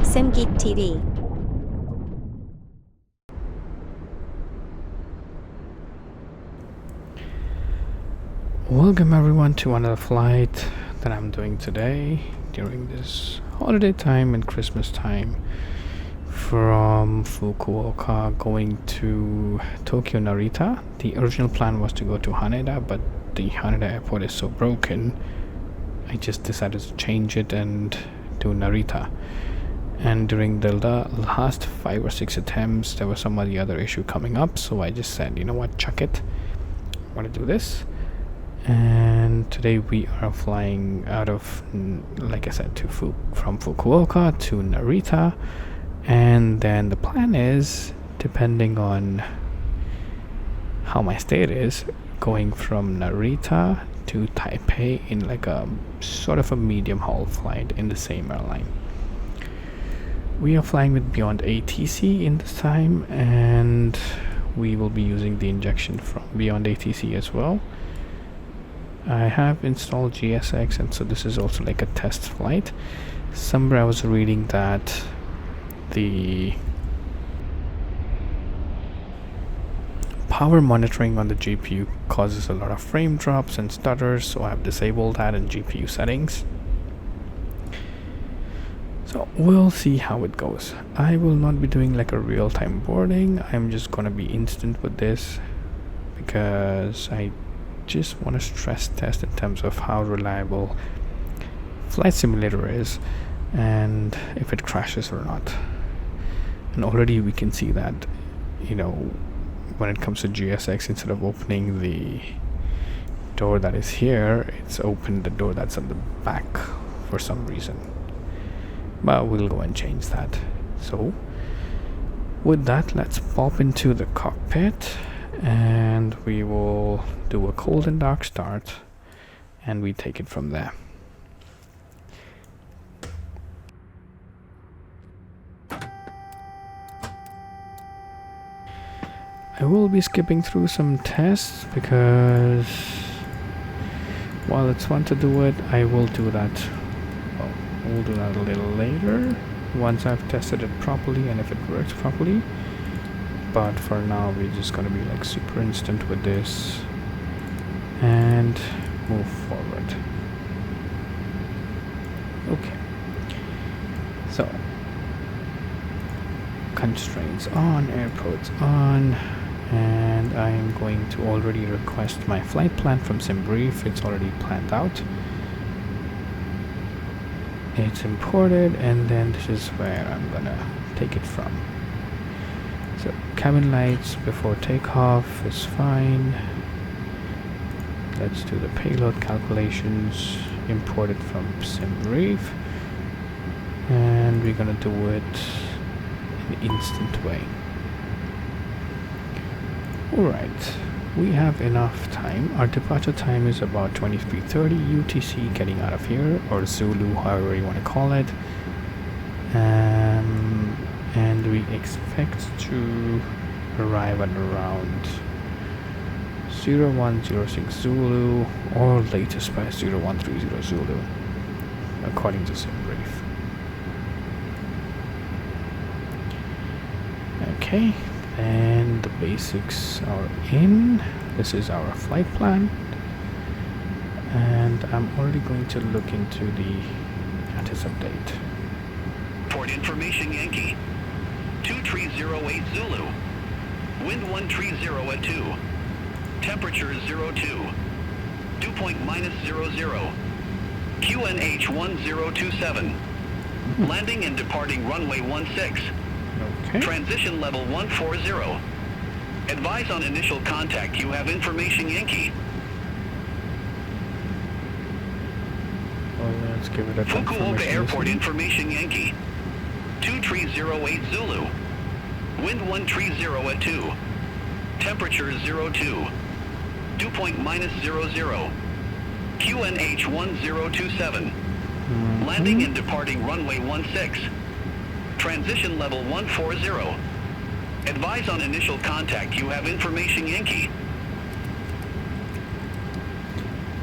SimGeek TV. Welcome everyone to another flight that I'm doing today during this holiday time and Christmas time from Fukuoka going to Tokyo Narita. The original plan was to go to Haneda, but the Haneda airport is so broken I just decided to change it and do Narita. And during the last 5 or 6 attempts there was some other issue coming up, so I just said, you know what, chuck it, I want to do this. And today we are flying out of, like I said, from Fukuoka to Narita, and then the plan is, depending on how my state is, going from Narita to Taipei in like a sort of a medium haul flight in the same airline. We are flying with Beyond ATC in this time, and we will be using the injection from Beyond ATC as well. I have installed GSX, and so this is also like a test flight. Somewhere I was reading that the power monitoring on the GPU causes a lot of frame drops and stutters, so I have disabled that in GPU settings. So we'll see how it goes. I will not be doing like a real-time boarding. I'm just gonna be instant with this because I just want to stress test in terms of how reliable flight simulator is and if it crashes or not. And already we can see that, you know, when it comes to GSX, instead of opening the door that is here, it's opened the door that's on the back for some reason. But we'll go and change that. So with that, let's pop into the cockpit and we will do a cold and dark start, and we take it from there. I will be skipping through some tests because while it's fun to do it, I will do that. Well, we'll do that a little later once I've tested it properly and if it works properly. But for now we're just gonna be like super instant with this and move forward. Okay, so constraints on, airports on, and I am going to already request my flight plan from SimBrief. It's already planned out, it's imported, and then this is where I'm gonna take it from. So cabin lights before takeoff is fine. Let's do the payload calculations, import it from SimBrief, and we're gonna do it in an instant way. Alright, we have enough time. Our departure time is about 23:30 UTC, getting out of here, or Zulu, however you want to call it. And we expect to arrive at around 0106 Zulu or latest by 0130 Zulu, according to SimBrief. Okay, and the basics are in. This is our flight plan, and I'm already going to look into the status update. Port information Yankee 2308 Zulu, wind 130 at 2, temperature 02, dew point -00, QNH 1027, landing and departing runway 16, Okay. transition level 140, advise on initial contact, you have information Yankee. Well, let's give it a Fukuoka confirmation Airport listen. information Yankee 2308 Zulu, wind 130 at 2, temperature 02, dew point -00, QNH 1027, landing and departing runway 16, transition level 140, advise on initial contact, you have information Yankee.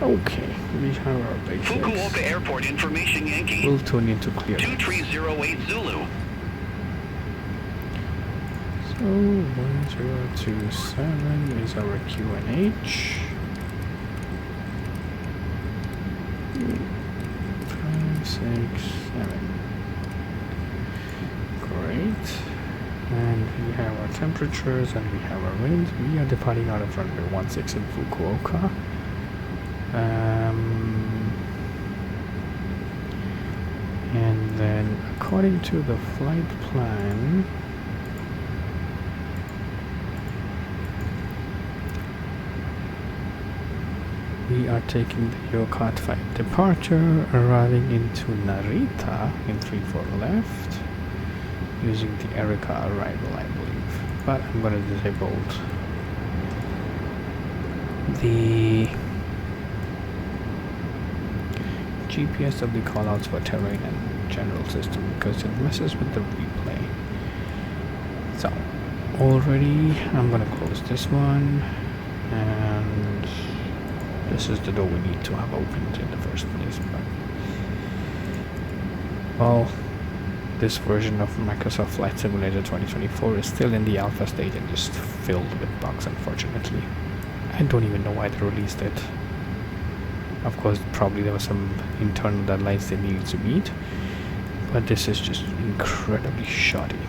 Okay, we have our basics. Fukuoka Airport information Yankee. We'll tune into clear. 2308 Zulu. So 1027 is our QNH. 5, 6, 7. Great. And we have our temperatures and we have our winds. We are departing out of runway 16 in Fukuoka. And then according to the flight plan, we are taking the Yokohama 5 departure, arriving into Narita in 34 left, using the Erika arrival, I believe. But I'm going to disable the GPSW callouts for terrain and general system because it messes with the replay. So already I'm going to close this one, and this is the door we need to have opened in the first place. But well, this version of Microsoft Flight Simulator 2024 is still in the alpha stage and just filled with bugs, unfortunately. I don't even know why they released it. Of course, probably there were some internal deadlines they needed to meet, but this is just incredibly shoddy.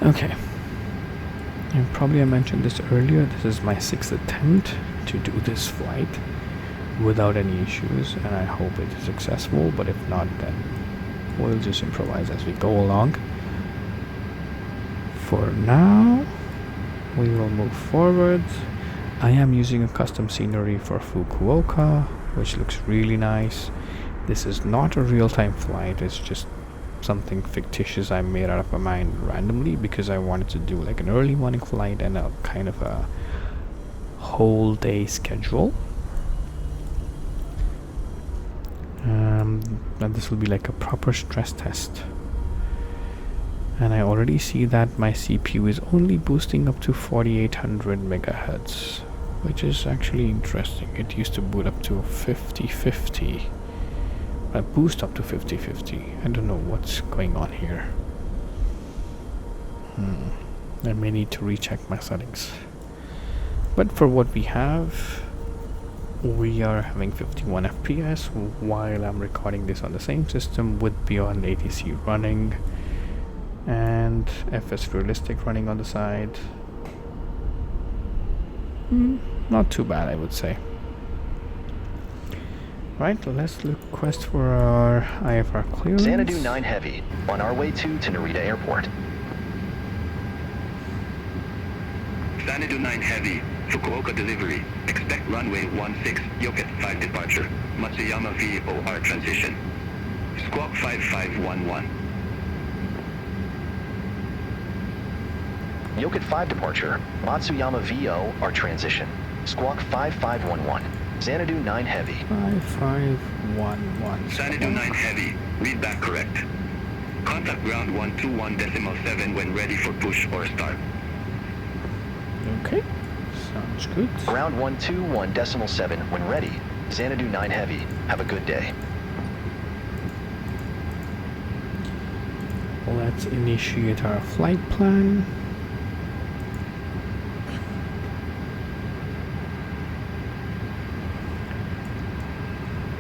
Okay, and probably I mentioned this earlier, this is my 6th attempt to do this flight without any issues, and I hope it is successful, but if not, then we'll just improvise as we go along. For now, we will move forward. I am using a custom scenery for Fukuoka, which looks really nice. This is not a real-time flight, it's just something fictitious I made out of my mind randomly because I wanted to do like an early morning flight and a kind of a whole day schedule. And this will be like a proper stress test. And I already see that my CPU is only boosting up to 4800 megahertz, which is actually interesting. It used to boot up to 5050. Boost up to 5050. I don't know what's going on here. I may need to recheck my settings. But for what we have, we are having 51 FPS while I'm recording this on the same system with Beyond ATC running and FS Realistic running on the side. Not too bad, I would say. Right, let's request for our IFR clearance. Xanadu 9 Heavy, on our way to Narita Airport. Xanadu 9 Heavy, Fukuoka delivery. Expect runway 16, Yokohama 5 departure. Matsuyama VOR transition. Squawk 5511. Yokohama 5 departure, Matsuyama VOR transition. Squawk 5511. Xanadu 9 Heavy. 5511. Xanadu 9 Heavy, read back correct. Contact ground 121.7 when ready for push or start. Okay, sounds good. Ground 121.7 when ready. Xanadu 9 Heavy. Have a good day. Let's initiate our flight plan.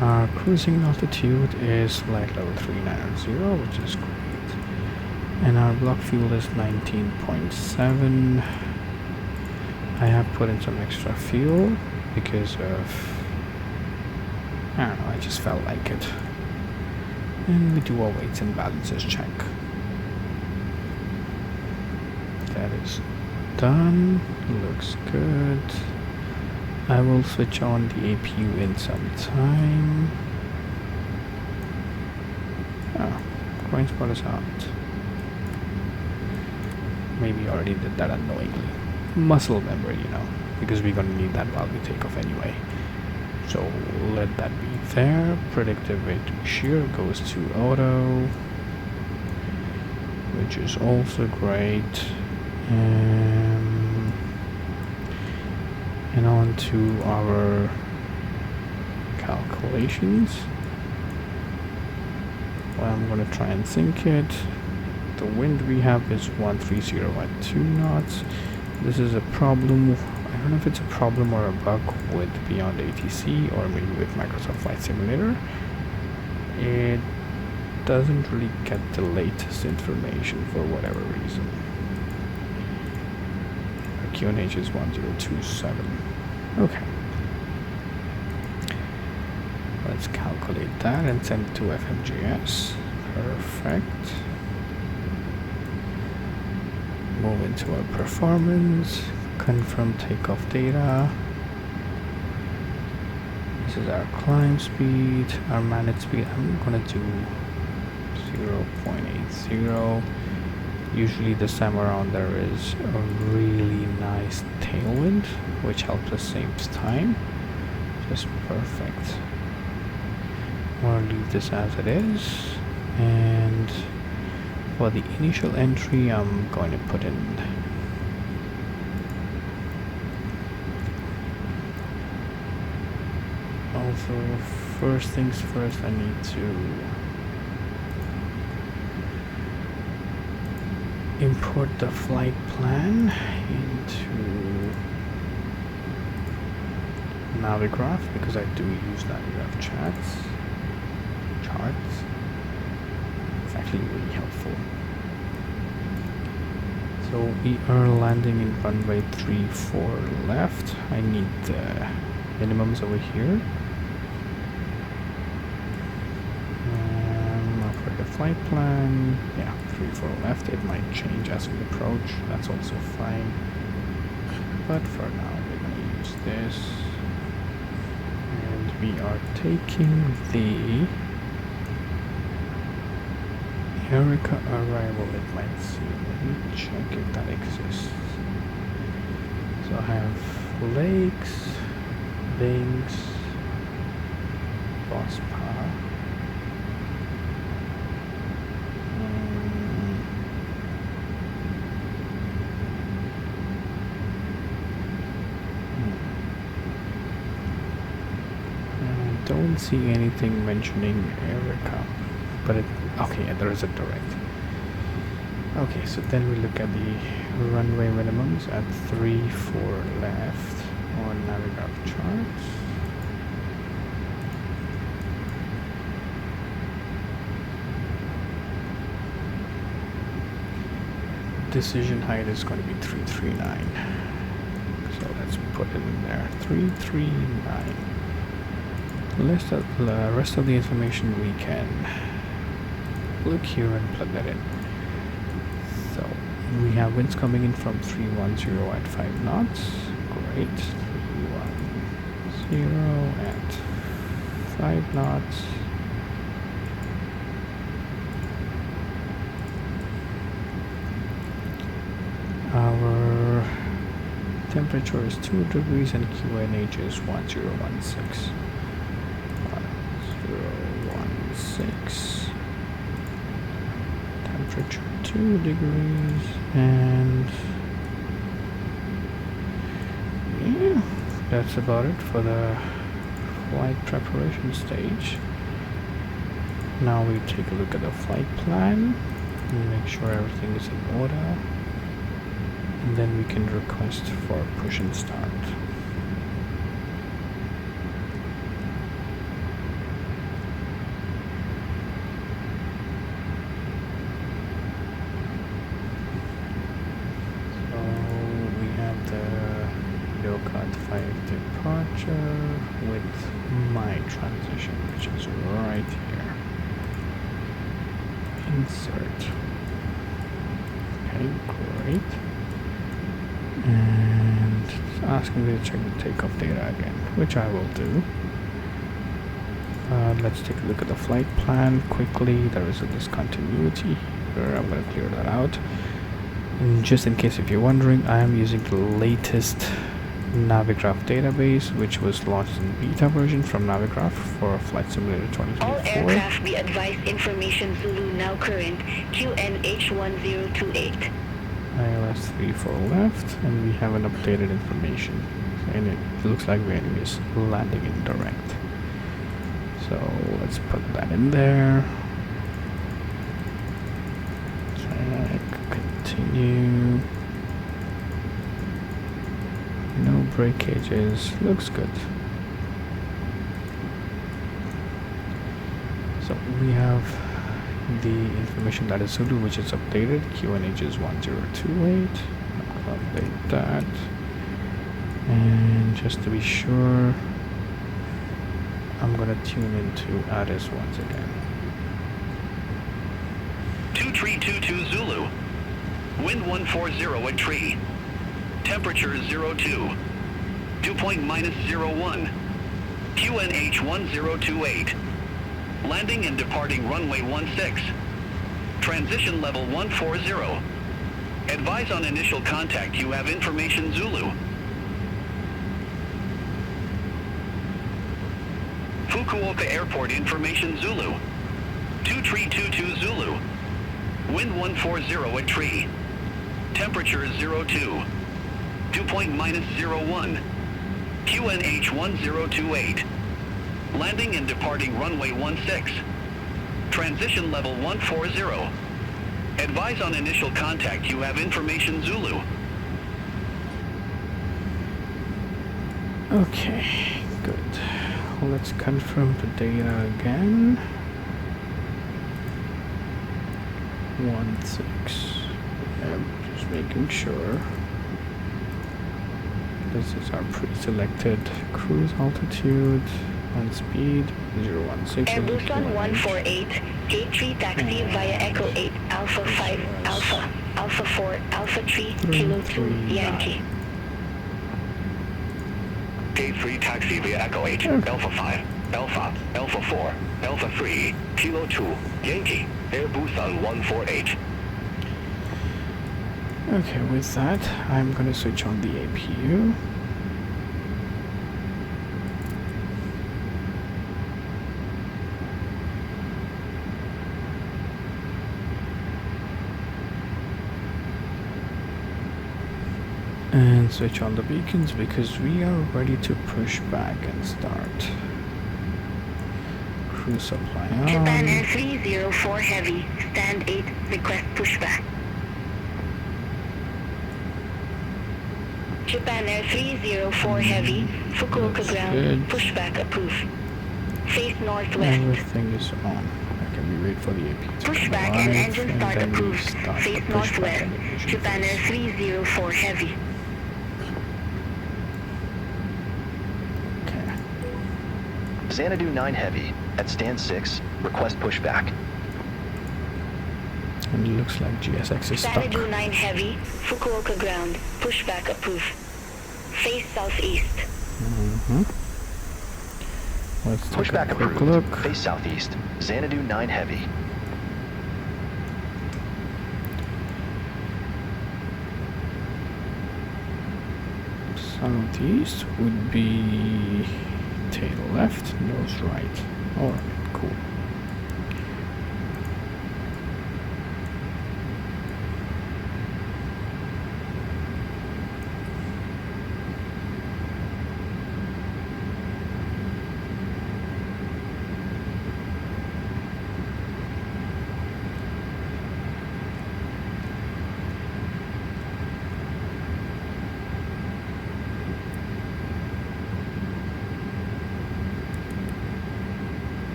Our cruising altitude is flight level 390, which is great. And our block fuel is 19.7. I have put in some extra fuel because of, I don't know, I just felt like it. And we do our weights and balances check. That is done. Looks good. I will switch on the APU in some time. Coin spot is out. Maybe already did that unknowingly. Muscle memory, you know, because we're gonna need that while we take off anyway. So let that be there. Predictive weight shear goes to auto, which is also great. And on to our calculations. Well, I'm going to try and sync it. The wind we have is 130 at 2 knots. This is a problem. I don't know if it's a problem or a bug with Beyond ATC or maybe with Microsoft Flight Simulator. It doesn't really get the latest information for whatever reason. Our QNH is 1027. Okay. Let's calculate that and send it to FMGS. Perfect. Move into our performance. Confirm takeoff data. This is our climb speed, our managed speed. I'm gonna do 0.80. Usually this time around there is a really nice tailwind, which helps us save time. Just perfect. I'm gonna leave this as it is, and for the initial entry I'm going to put in also, first things first, I need to import the flight plan into Navigraph because I do use Navigraph charts. It's actually really helpful. So we are landing in runway 34 left. I need the minimums over here. For the flight plan, yeah, 34 left. It might change as we approach. That's also fine. But for now, we're going to use this. And we are taking the Eureka arrival. It might see. Let me check if that exists. So I have lakes, wings, Bospa. Don't see anything mentioning Eureka, but okay, yeah, there is a direct. Okay, so then we look at the runway minimums at 34 left on Navigraph charts. Decision height is going to be 339. So let's put it in there, 339. The rest of the information we can look here and plug that in. So we have winds coming in from 310 at 5 knots. Great. 310 at 5 knots. Our temperature is 2 degrees and QNH is 1016. 1016. Temperature 2 degrees, and yeah, that's about it for the flight preparation stage. Now we take a look at the flight plan and make sure everything is in order, and then we can request for push and start. Departure with my transition, which is right here. Insert. Okay, great. And it's asking me to check the takeoff data again, which I will do. Let's take a look at the flight plan quickly. There is a discontinuity here. I'm going to clear that out. And just in case if you're wondering, I am using the latest Navigraph database, which was launched in beta version from Navigraph for Flight Simulator All 2024. aircraft be advised information Zulu now current QNH1028. ILS 34 left, and we have an updated information. And it looks like Vanny is landing indirect. So let's put that in there. Check, continue. No breakages, looks good. So we have the information that is Zulu, which is updated. QNH is 1028. I'll update that. And just to be sure, I'm gonna tune into Addis once again. 2322 Zulu. Wind 140 at tree. Temperature 02. Dew point -01. QNH 1028. Landing and departing runway 16. Transition level 140. Advise on initial contact you have information Zulu. Fukuoka Airport information Zulu. 2322 Zulu. Wind 140 at tree. Temperature 02. Dew point -01. QNH 1028. Landing and departing runway 16. Transition level 140. Advise on initial contact you have information Zulu. Okay, good. Let's confirm the data again. 16. Just making sure. This is our pre-selected cruise altitude and speed 016. Airbus on 148, gate 3 taxi via Echo 8, Alpha 5, Alpha, Alpha 4, Alpha 3, Kilo 2, Yankee. Gate 3 taxi via Echo 8, Alpha 5, Alpha, Alpha 4, Alpha 3, Kilo 2, Yankee, Airbus on 148. Okay, with that, I'm gonna switch on the APU. And switch on the beacons because we are ready to push back and start. Cruise supply on. Japan Air 304 Heavy, stand 8, request pushback. Japan Air 304 Heavy, Fukuoka ground, good. pushback approved. Face northwest. Everything is on. Okay, we wait for the APU to come Pushback alive, and engine start then we approved. start the Face pushback northwest. animation. Japan Air 304 Heavy. Okay. Xanadu 9 Heavy, at stand 6, request pushback. And it looks like GSX is stuck. Xanadu 9 Heavy, Fukuoka ground, pushback approved. Face southeast. Let's take Pushback a quick approved. look. Face southeast. Xanadu 9 Heavy. Southeast would be tail left, nose right. Alright, cool.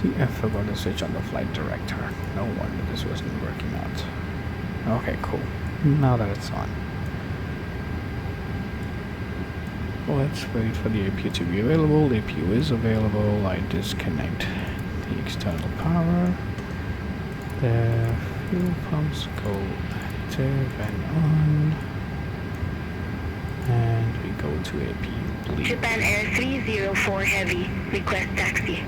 See, I forgot to switch on the flight director. No wonder this wasn't working out. Okay, cool. Now that it's on. Let's wait for the APU to be available. The APU is available. I disconnect the external power. The fuel pumps go active and on. And we go to APU bleed. Japan Air 304 Heavy, request taxi.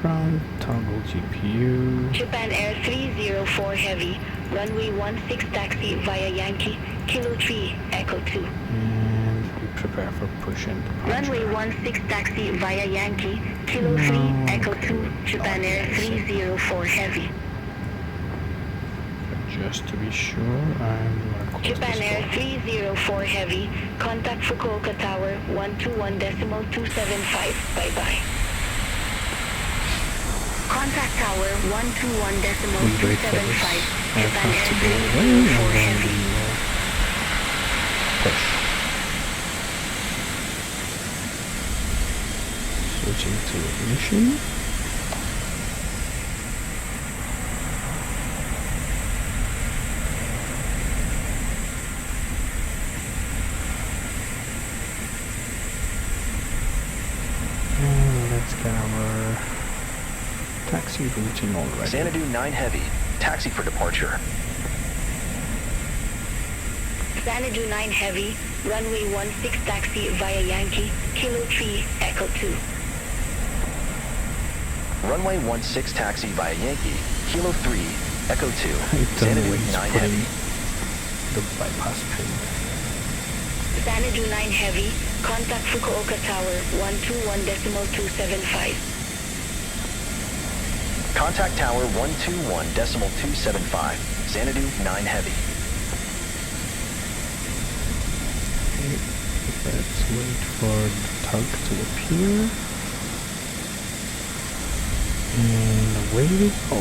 Ground, toggle GPU. Japan Air 304 Heavy, runway 16 taxi via Yankee, Kilo 3, Echo 2. And we prepare for push and departure. Runway 16 taxi via Yankee, Kilo 3, Echo 2, Japan Air 304 Heavy. Just to be sure, I'm gonna close Japan this Air door. 304 Heavy, contact Fukuoka Tower 121.275, bye-bye. Contact Tower 121.275, We wait for this Japan aircraft Air to go away 304 and then Heavy. we push. Switching to ignition. And let's get our taxi routing already. Xanadu 9 Heavy, taxi for departure. Xanadu 9 Heavy, runway 16 taxi via Yankee, Kilo 3, Echo 2. Runway 16 taxi via Yankee, Kilo 3, Echo 2, I don't know Xanadu where he's 9 putting Heavy. the bypass pin. Xanadu 9 Heavy, contact Fukuoka Tower 121.275. Contact tower 121.275, Xanadu 9 Heavy. Okay, let's wait for the tug to appear. And away we go.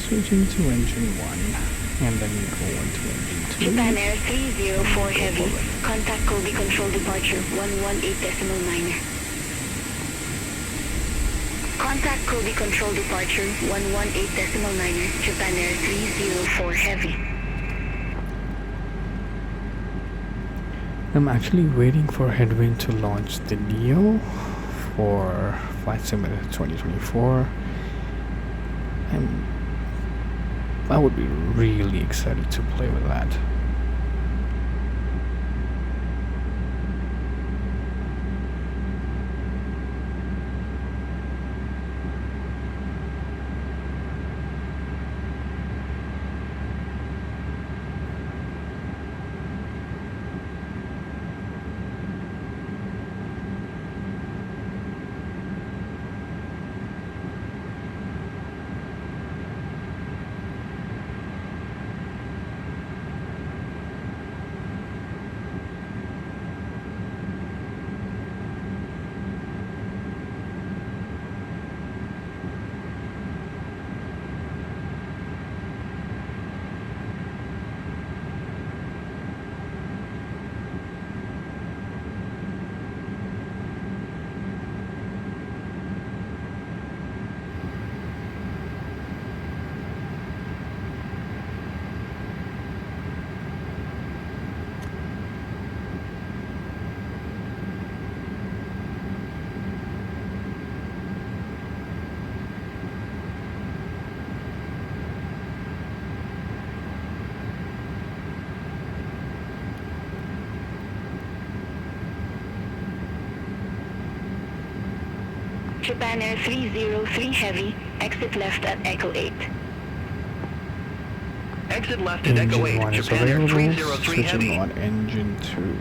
Switching to engine 1, and then we go on to engine 2. Japan Air 304 Heavy, contact Kobe Control Departure 118.9. Contact Kobe Control Departure 118.9, Japan Air 304 Heavy. I'm actually waiting for Headwind to launch the Neo for Flight Simulator 2024. I would be really excited to play with that. Japan 303 Heavy, exit left at Echo 8. Exit left at Echo 8, Engine 1 is Japan Air available. 303 Switching Heavy. on engine 2.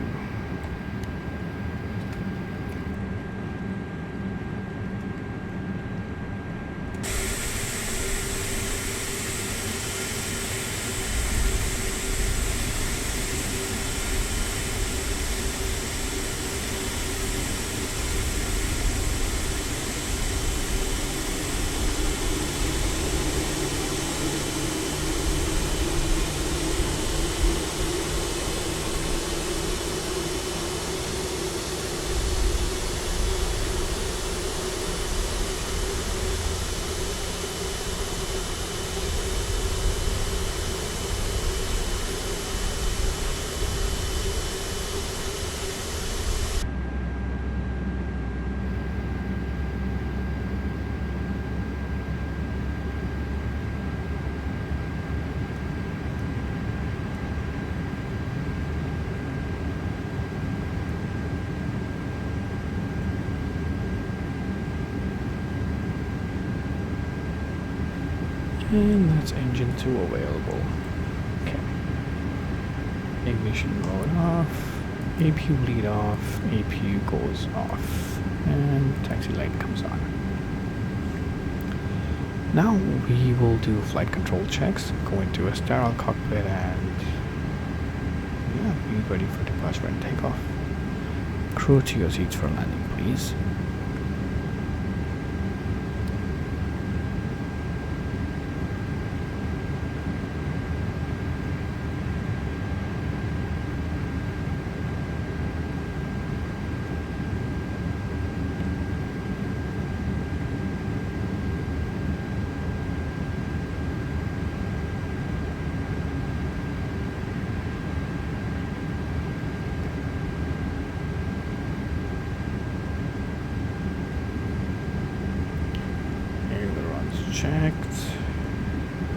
And that's engine 2 available. Okay. Ignition mode off. APU lead off. APU goes off. And taxi light comes on. Now we will do flight control checks. Go into a sterile cockpit and yeah, be ready for departure and takeoff. Crew to your seats for landing, please. Checked.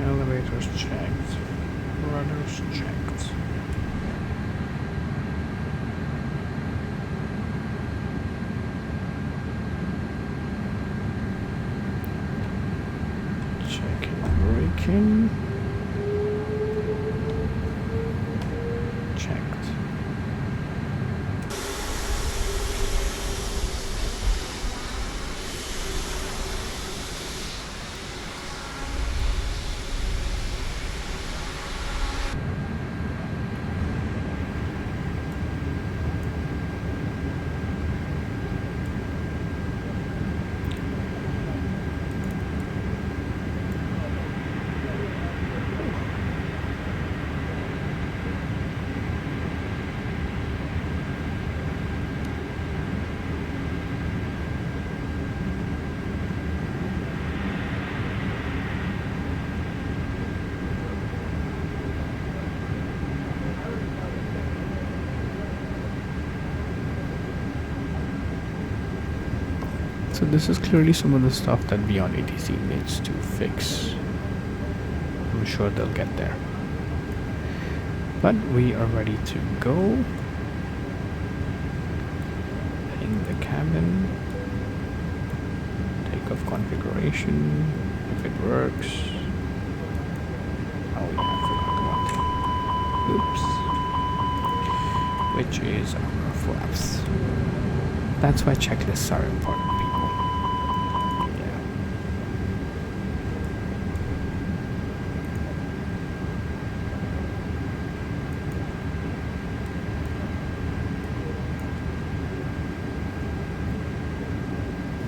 Elevators checked. Rudders checked. Checking braking. Checked. So this is clearly some of the stuff that Beyond ATC needs to fix. I'm sure they'll get there. But we are ready to go. Ping the cabin. Takeoff configuration, if it works. Oh yeah, I forgot one thing. Oops. Which is our flaps. That's why checklists are important, people. Yeah.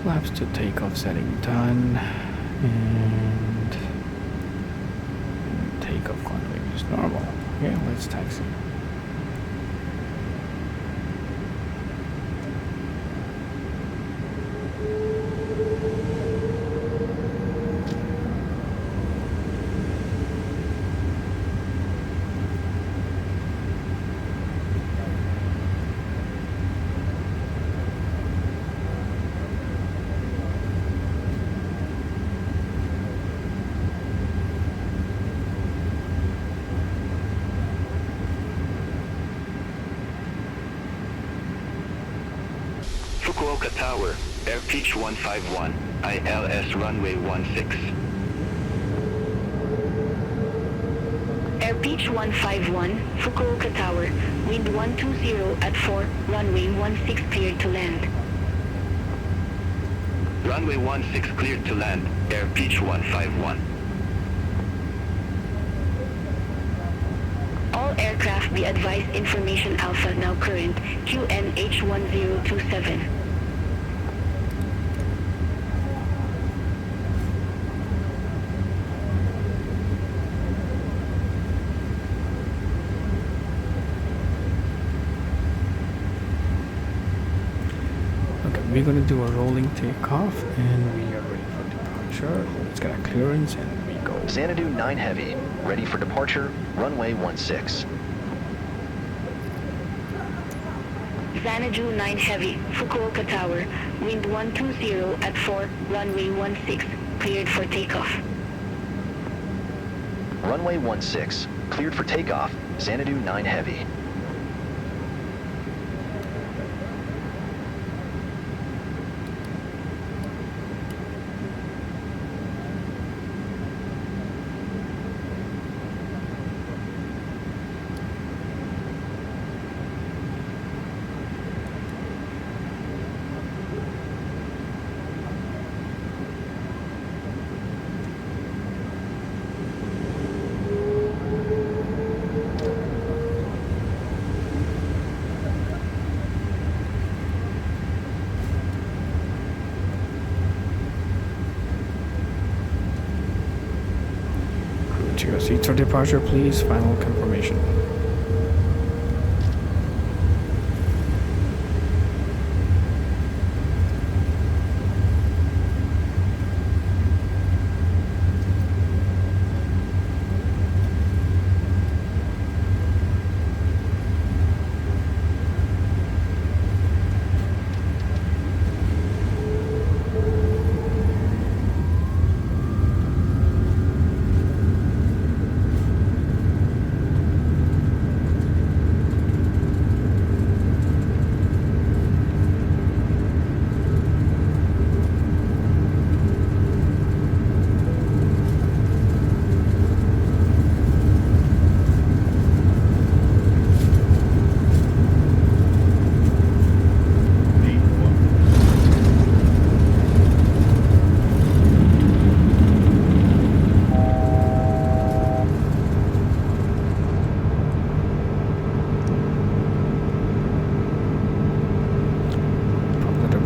Flaps to takeoff setting done. And takeoff config is normal. Okay, let's taxi. Fukuoka Tower, Air Peach 151. ILS runway 16. Air pitch 151, Fukuoka Tower, wind 120 at 4, runway 16 cleared to land. Runway 16 cleared to land, air pitch 151. All aircraft be advised information Alpha now current, QNH 1027. Okay, we're gonna do a rolling takeoff and we are ready for departure. Let's get a clearance and we go. Xanadu 9 Heavy, ready for departure, runway 16. Xanadu 9 Heavy, Fukuoka Tower, wind 120 at 4, runway 16, cleared for takeoff. Runway 16, cleared for takeoff, Xanadu 9 Heavy. To your seats for departure, please. Final confirmation.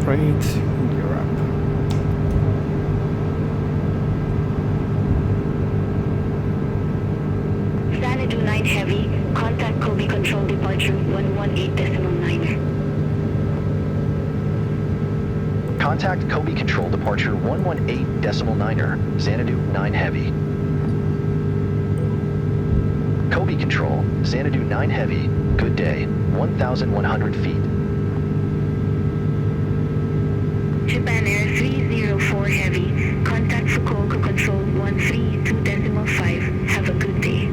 Great, you're up. Xanadu 9 Heavy, contact Kobe Control Departure 118.9. Contact Kobe Control Departure 118.9er, Xanadu 9 Heavy. Kobe Control, Xanadu 9 Heavy, good day, 1,100 feet. Japan Air 304 Heavy, contact Fukuoka Control 132.5. Have a good day.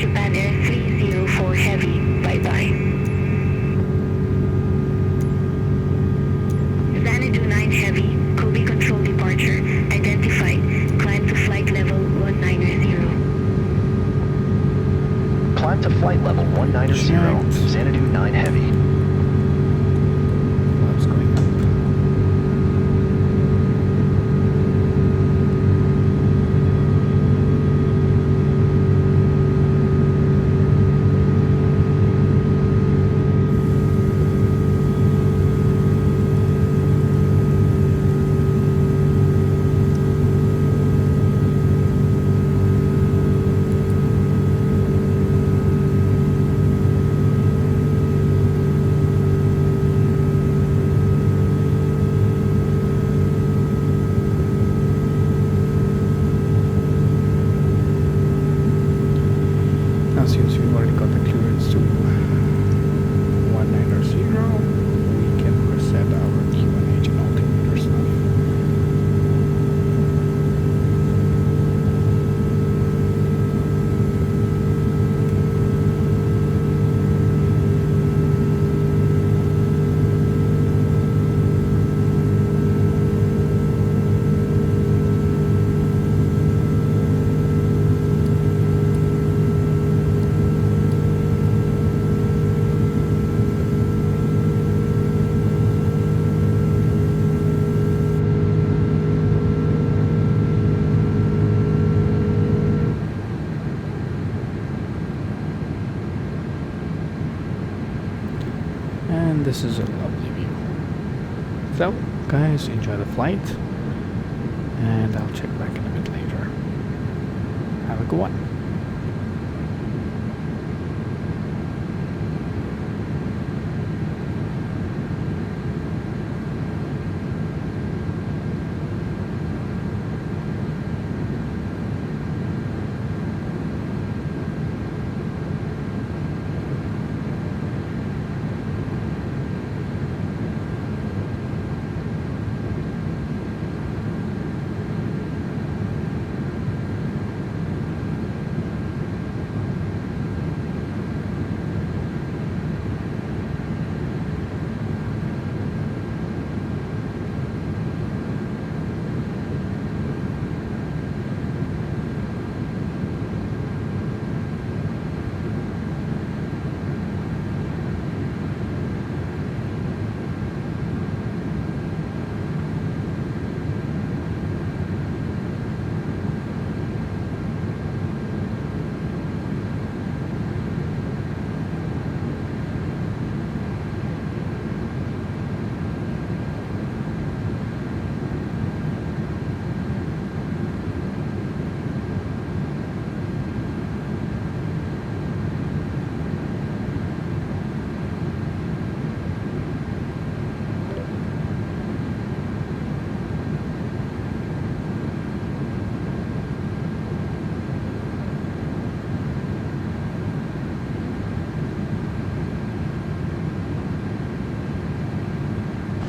Japan Air 304 Heavy, bye-bye. Xanadu 9 Heavy, Kobe Control Departure, identified, climb to flight level 190. Climb to flight level 190, Checked. Xanadu 9 Heavy. Flaps going up. Now since we've already got the clearance to 190, we can reset our QNH and altimeter stuff. And this is a lovely view. So, guys, enjoy the flight, and I'll check back in a bit later. Have a good one.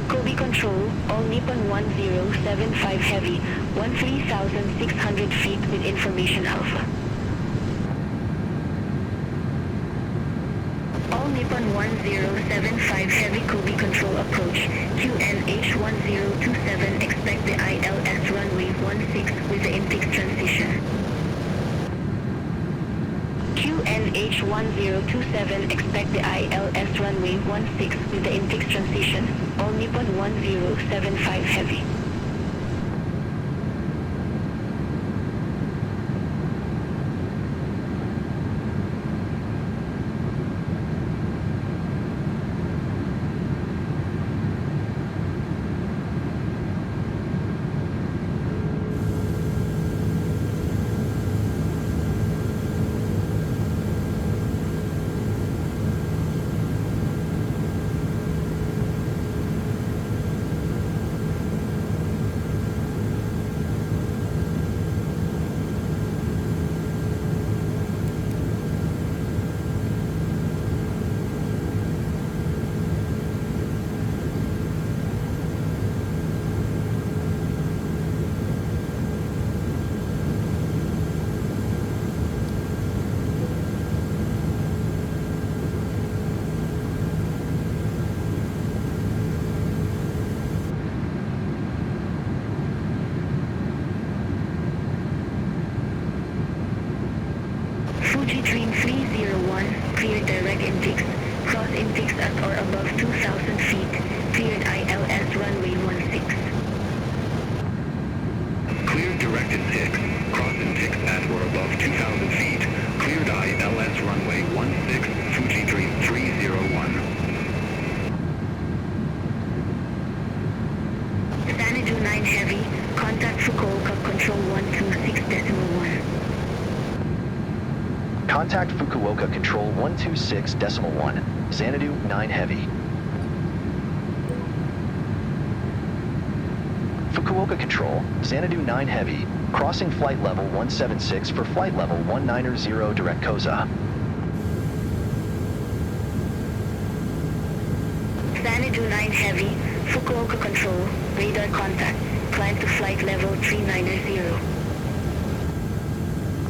Kobe Control, all Nippon 1075 Heavy, 13,600 feet with information Alpha. All Nippon 1075 Heavy Kobe Control approach, QNH 1027, expect the ILS runway 16 with the intake transition. QNH 1027, expect the ILS runway 16 with the intake transition, all Nippon 1075 Heavy. Fuji Dream 301, cleared direct intakes. Cross intakes at or above 2,000 feet. Cleared ILS runway 16. Cleared direct intakes. Cross intakes at or above 2,000 feet. Cleared ILS runway 16, Fuji Dream 301. Xanadu 9 Heavy, contact Fukuoka Control 126.1. Contact Fukuoka Control 126.1, Xanadu 9 Heavy. Fukuoka Control, Xanadu 9 Heavy, crossing flight level 176 for flight level 190 direct Koza. Xanadu 9 Heavy, Fukuoka Control, radar contact, climb to flight level 390.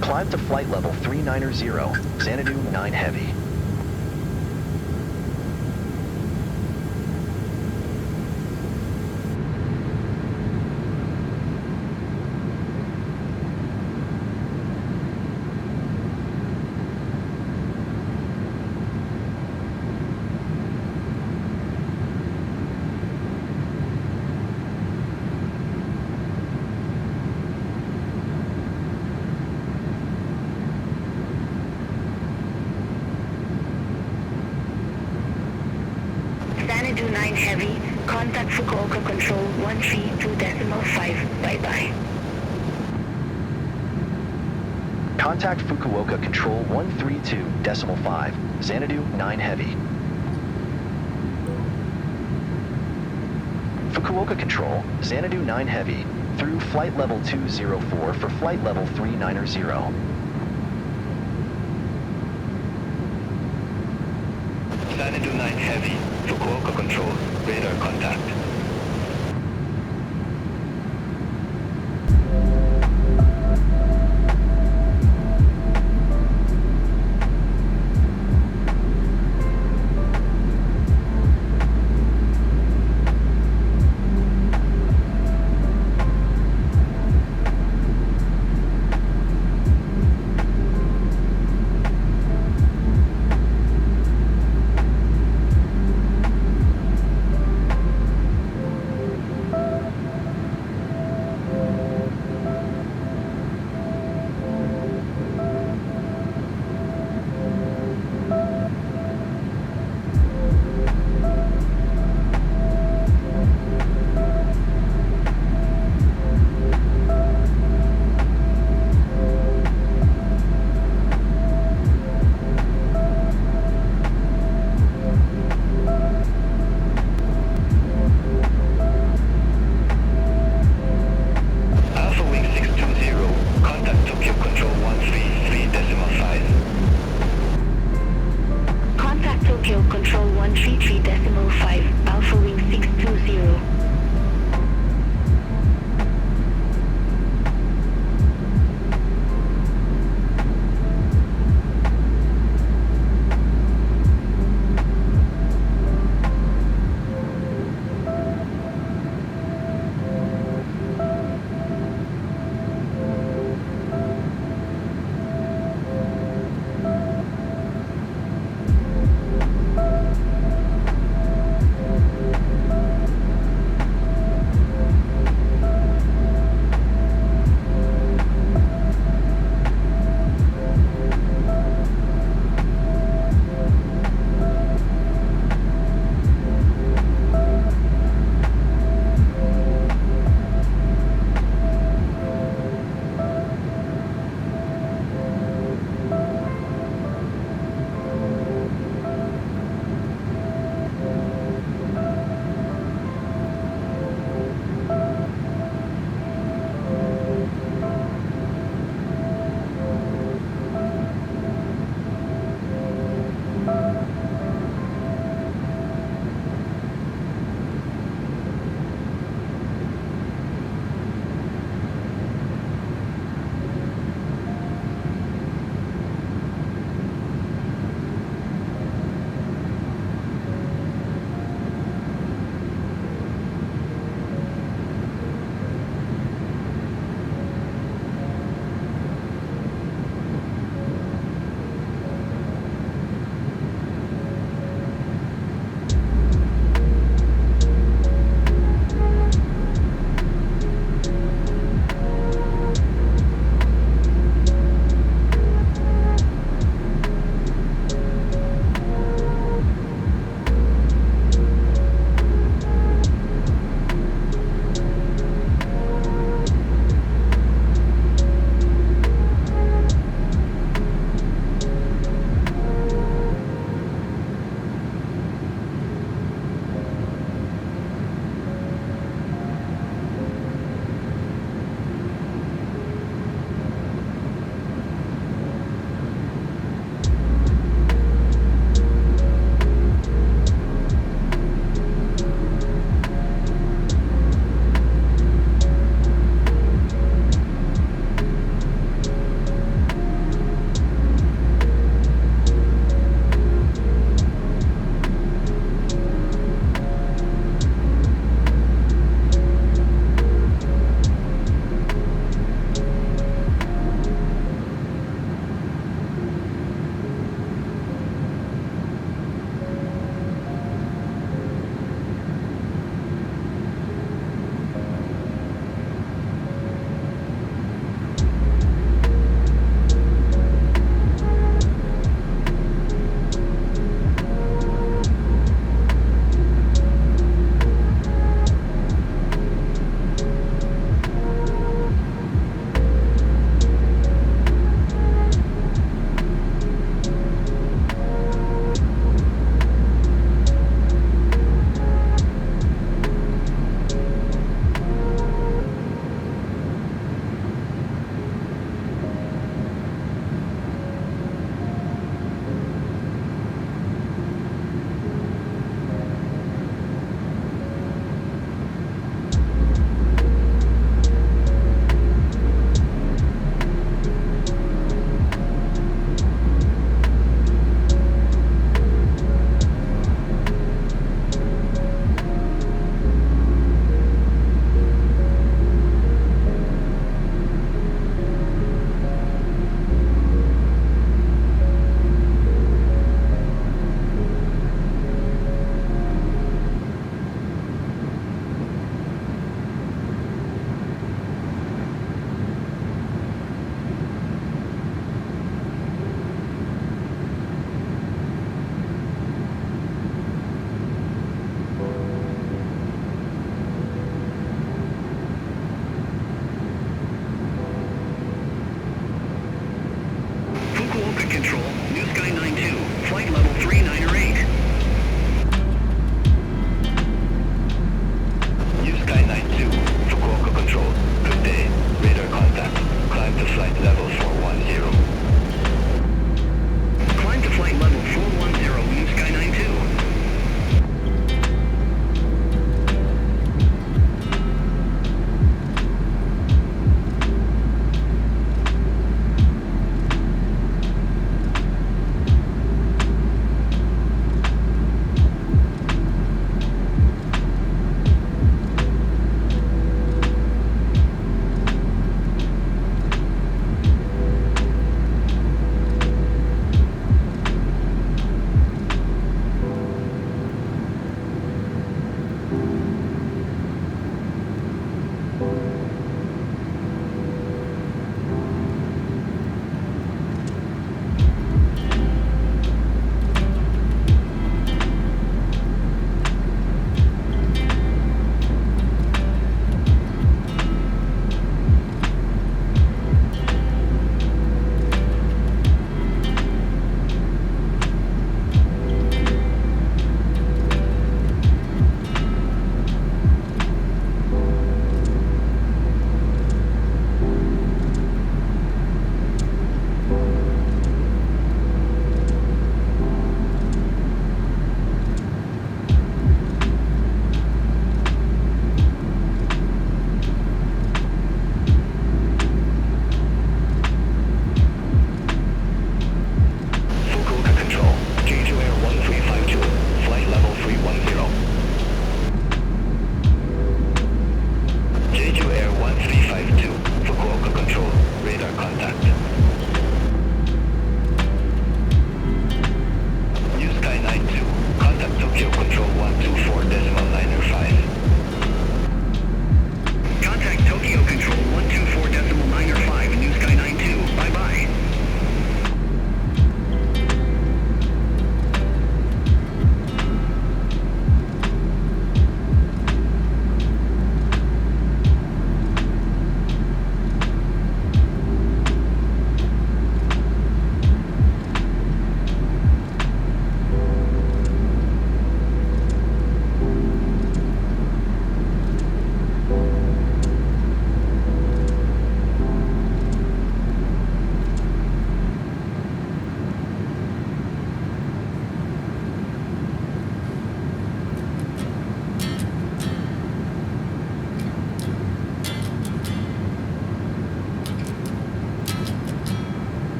Climb to flight level 390, Xanadu 9 Heavy. Xanadu 9 Heavy, contact Fukuoka Control 132.5, bye-bye. Contact Fukuoka Control 132.5, Xanadu 9 Heavy. Fukuoka Control, Xanadu 9 Heavy, through flight level 204 for flight level 390. Xanadu 9 Heavy, Fukuoka Control, radar contact.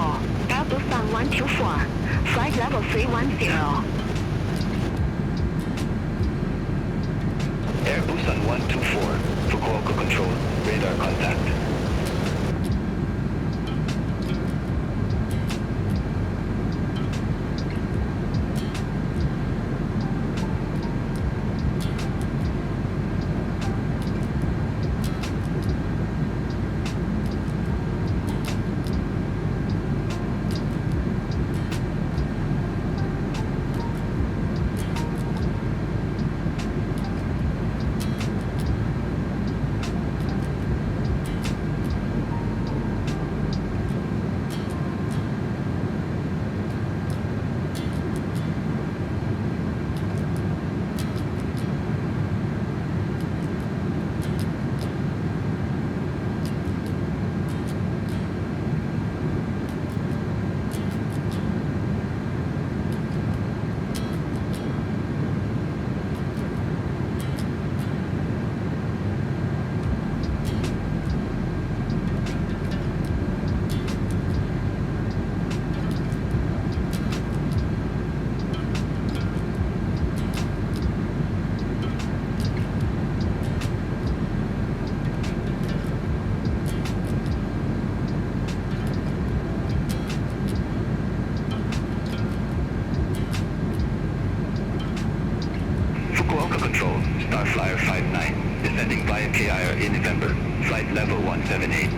control. Airbus on 124. Flight level 310. Airbus on 124. Fukuoka control. Radar contact. Fukuoka control. Starflyer 59. Descending via KIR in November. Flight level 178.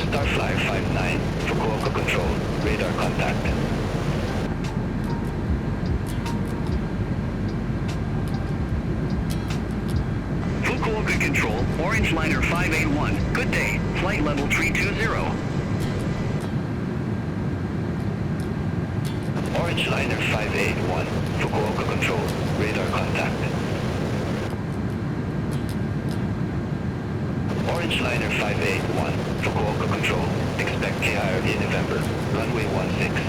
Starflyer 59. Fukuoka control. Radar contact. Fukuoka control. Orange liner 581. Good day. Flight level 320. Orange liner 581. Fukuoka control. Radar contact. Orange liner 581. Fukuoka control. Expect KIR in November. Runway 16.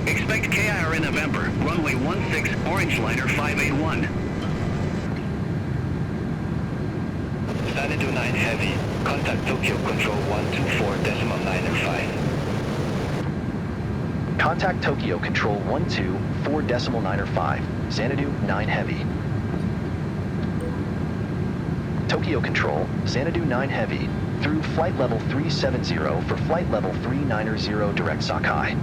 Expect KIR in November. Runway 16. Orange liner 581. Xanadu 9 Heavy. Contact Tokyo control 124.905. Contact Tokyo Control 124.905. Xanadu 9 Heavy. Tokyo Control, Xanadu 9 Heavy, through flight level 370 for flight level 390 direct Sakai.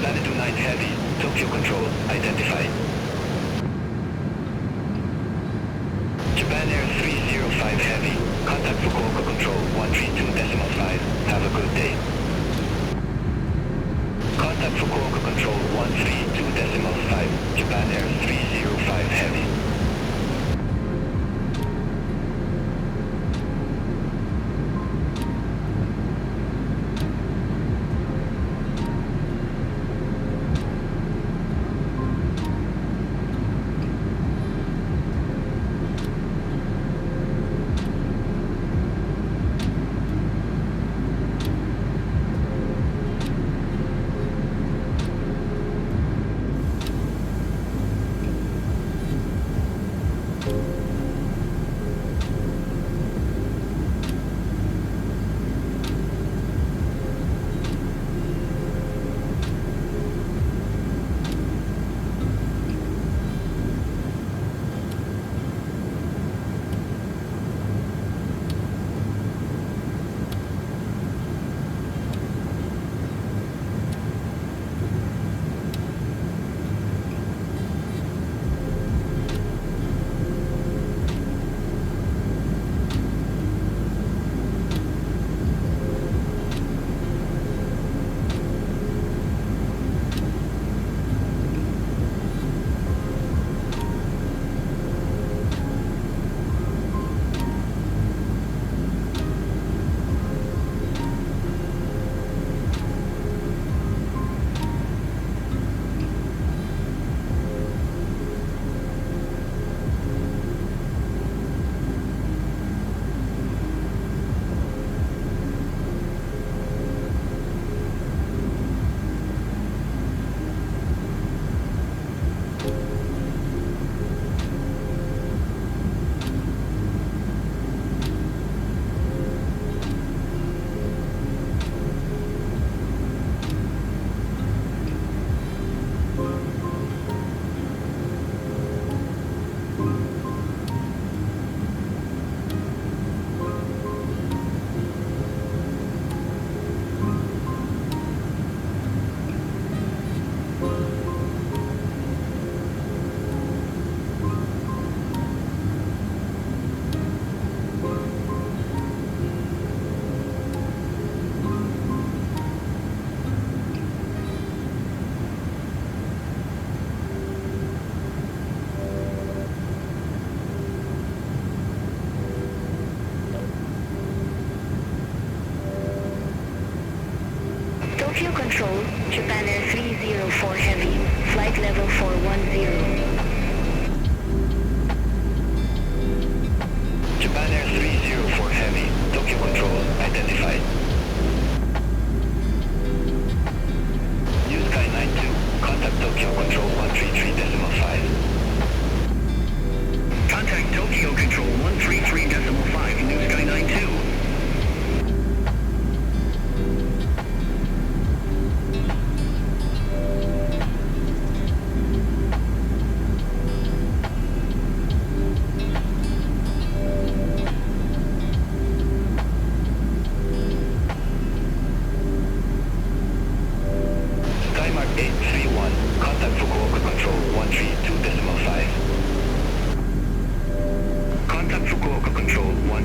Xanadu 9 Heavy. Tokyo control. Identified. Japan Air 305 Heavy. Contact Fukuoka control 132.5. Have a good day. Contact Fukuoka control 132.5. Japan Air 305 Heavy.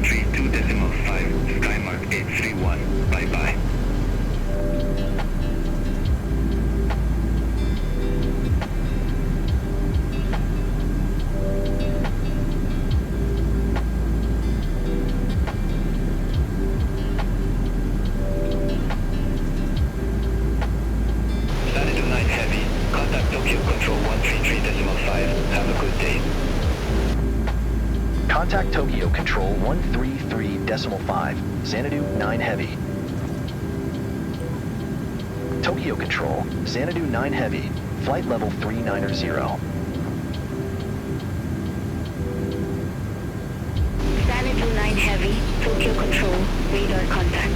132.5, Skymark 831, bye-bye. Xanadu 9 Heavy, contact Tokyo Control 133.5, have a good day. Contact Tokyo Control 133.5, Xanadu 9 Heavy. Tokyo Control, Xanadu 9 Heavy, flight level 390. Xanadu 9 Heavy, Tokyo Control, radar contact.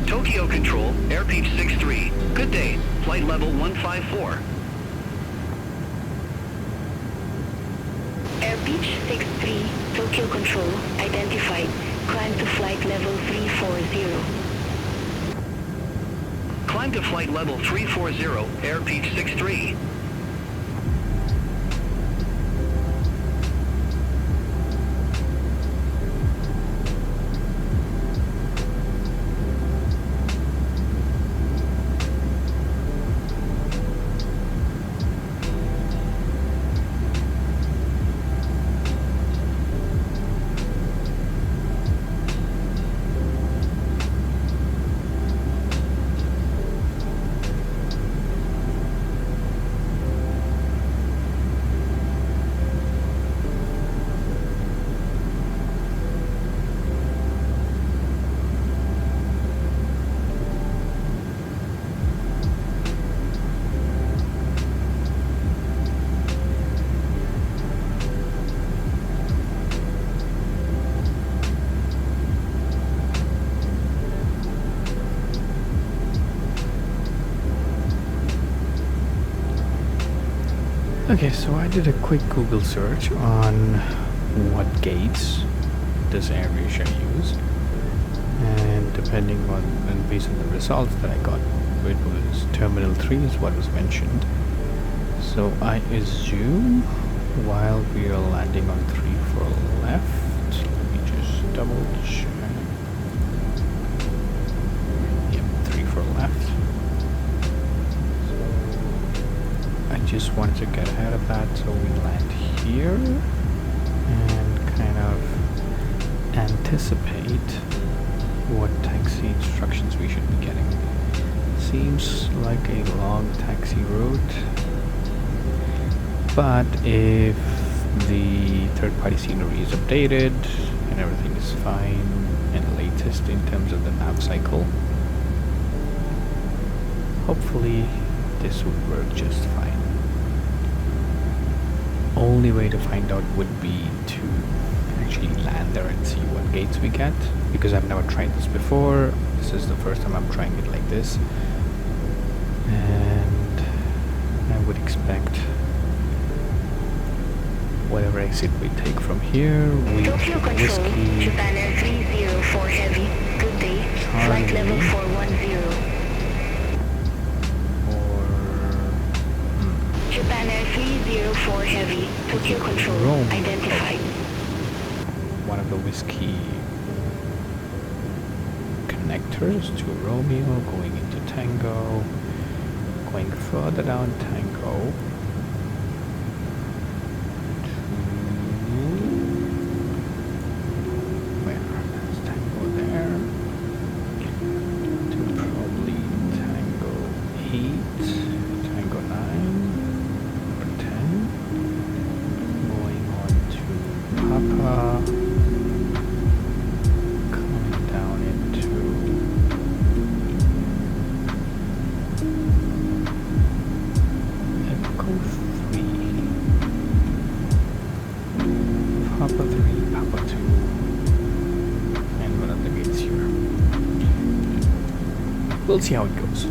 Tokyo Control, Airpeach 63, good day, flight level 154. Airpeach 63, Tokyo Control, identified. Climb to flight level 340. Climb to flight level 340, Airpeach 63. Okay, so I did a quick Google search on what gates does AirAsia use, and depending on, and based on the results that I got, it was Terminal 3 is what was mentioned. So I assume while we are landing on 3 for left, let me just double check. Yep, 3 for left. I just wanted to get ahead of that, so we land here and kind of anticipate what taxi instructions we should be getting. Seems like a long taxi route, but if the third-party scenery is updated and everything is fine and latest in terms of the nav cycle, hopefully this would work just fine. Only way to find out would be to actually land there and see what gates we get, because I've never tried this before. This is the first time I'm trying it like this, and I would expect whatever exit we take from here, we Tokyo Control, whiskey, Japan Air 304 Heavy, good day, flight level 410. Japan Air 304 Heavy, Tokyo Control, Rome. identified. One of the whiskey connectors to Romeo, going into Tango, going further down Tango to coming down into Echo 3, Papa 3, Papa 2, and one of the gates here. We'll see how it goes.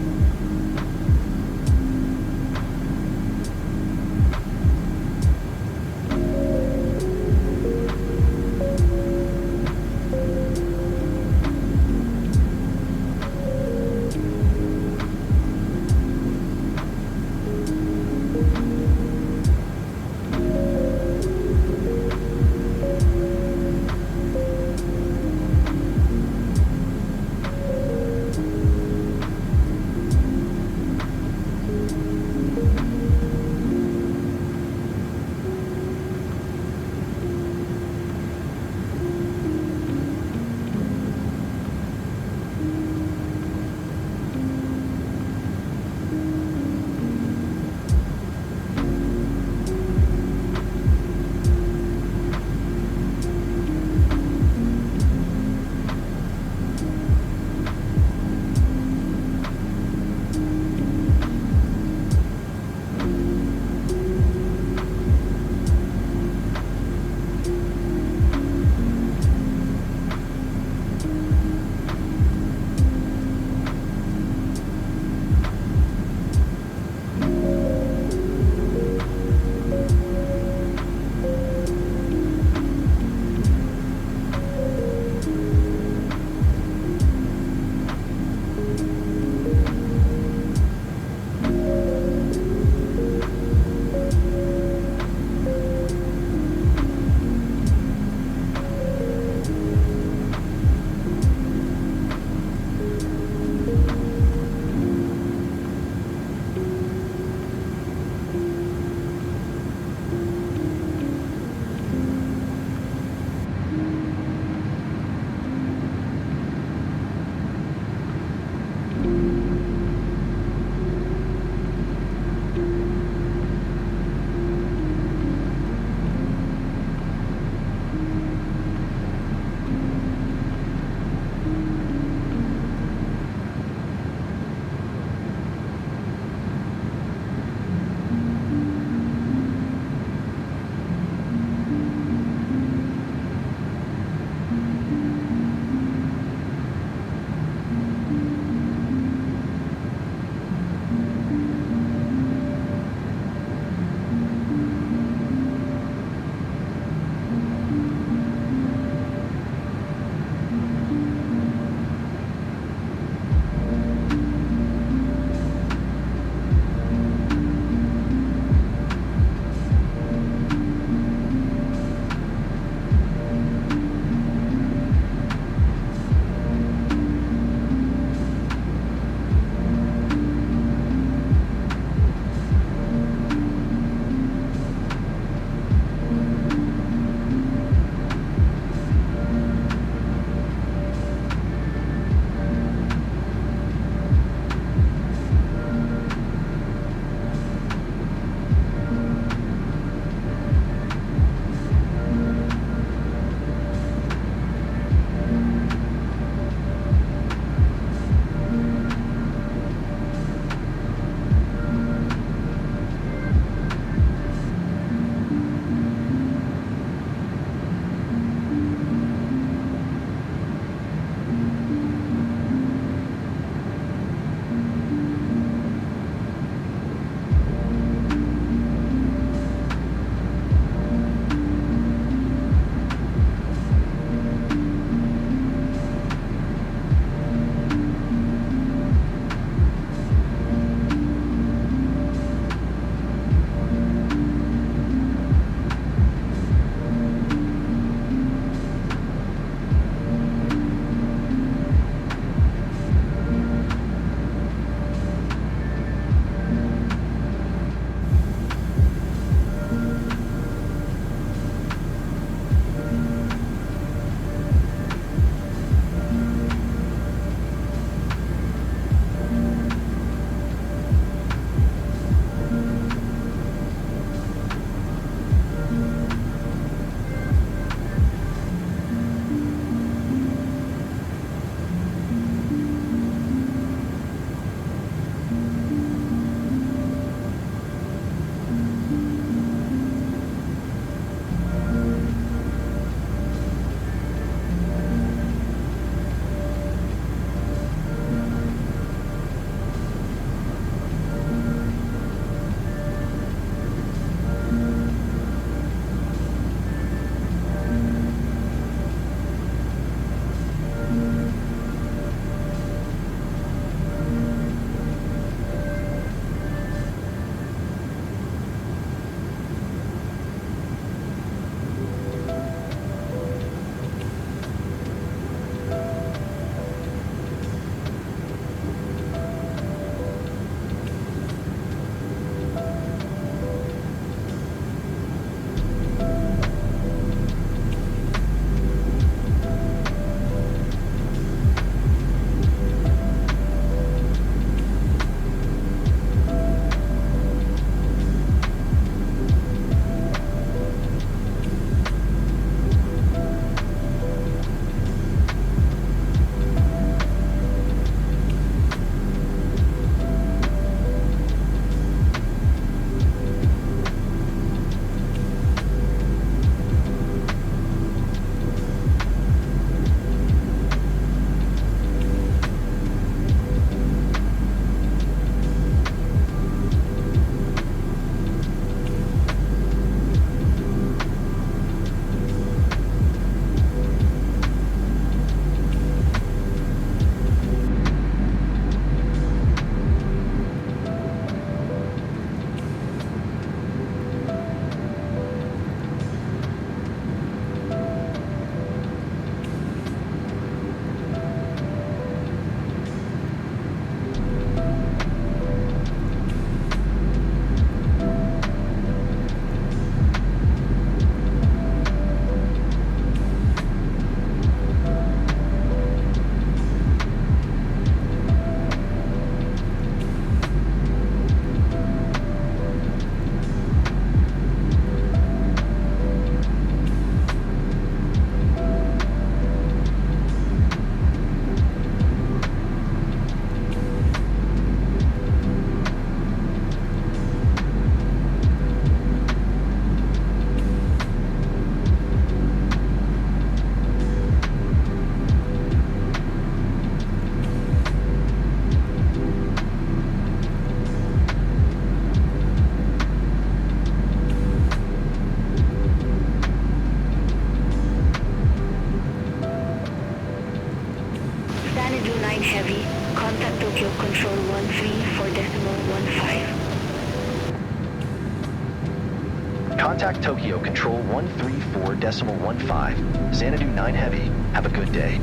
control 134.15. Contact Tokyo Control 134.15. Xanadu 9 Heavy, have a good day.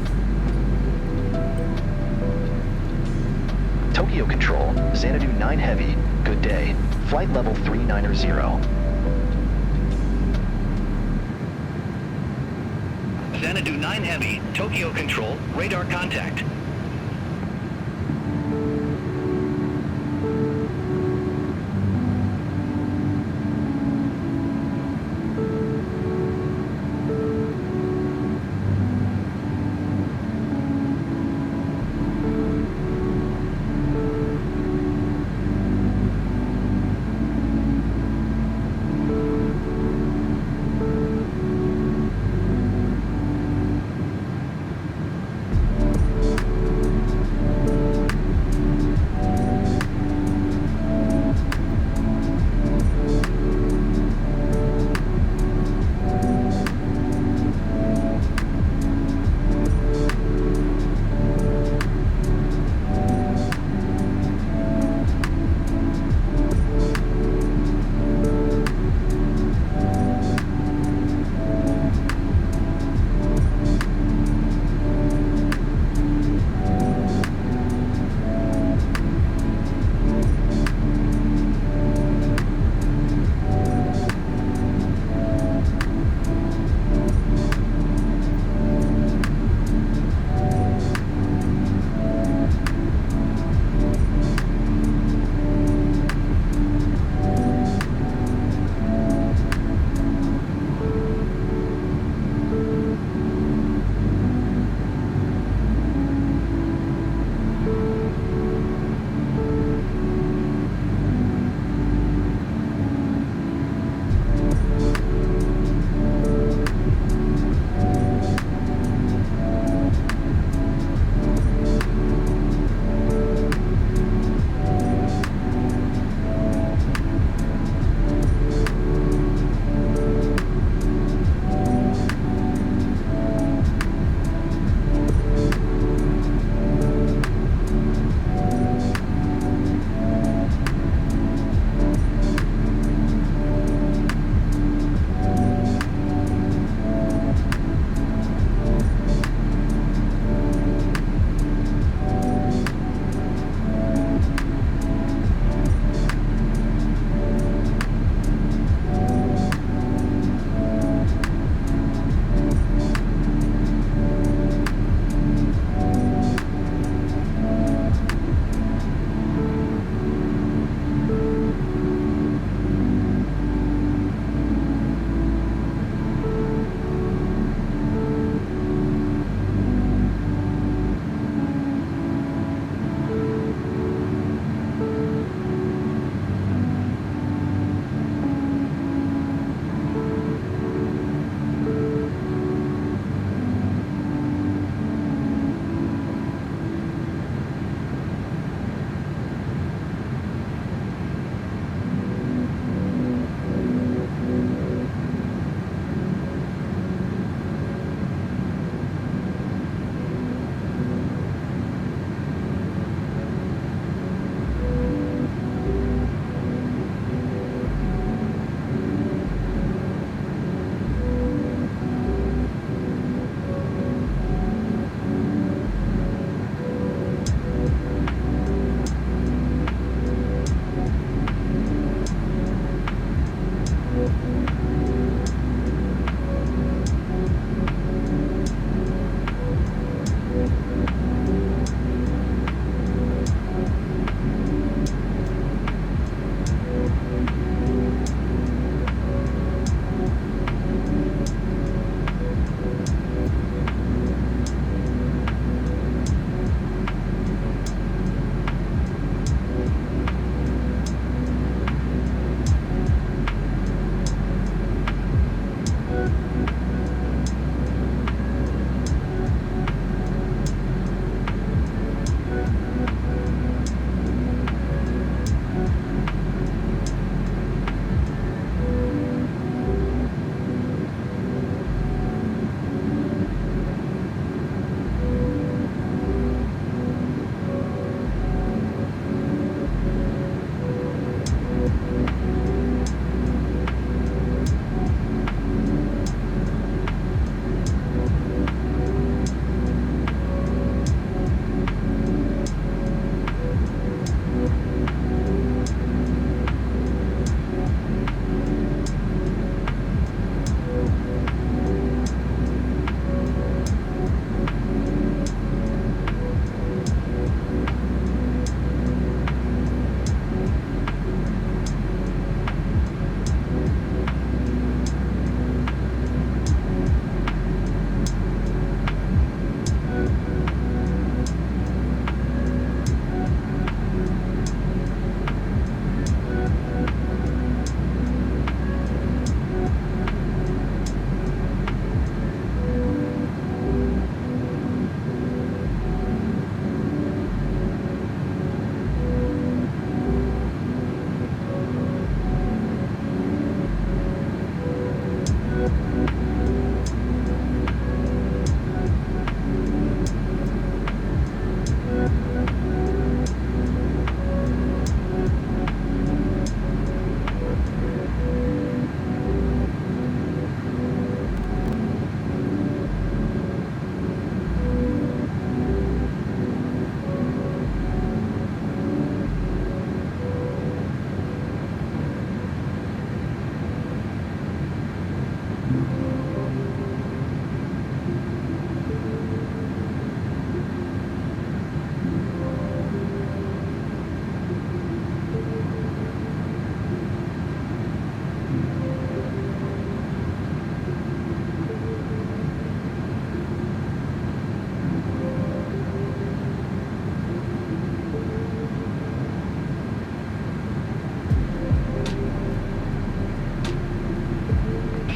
Tokyo Control, Xanadu 9 Heavy, good day. Flight level 390. Xanadu 9 Heavy, Tokyo Control, radar contact.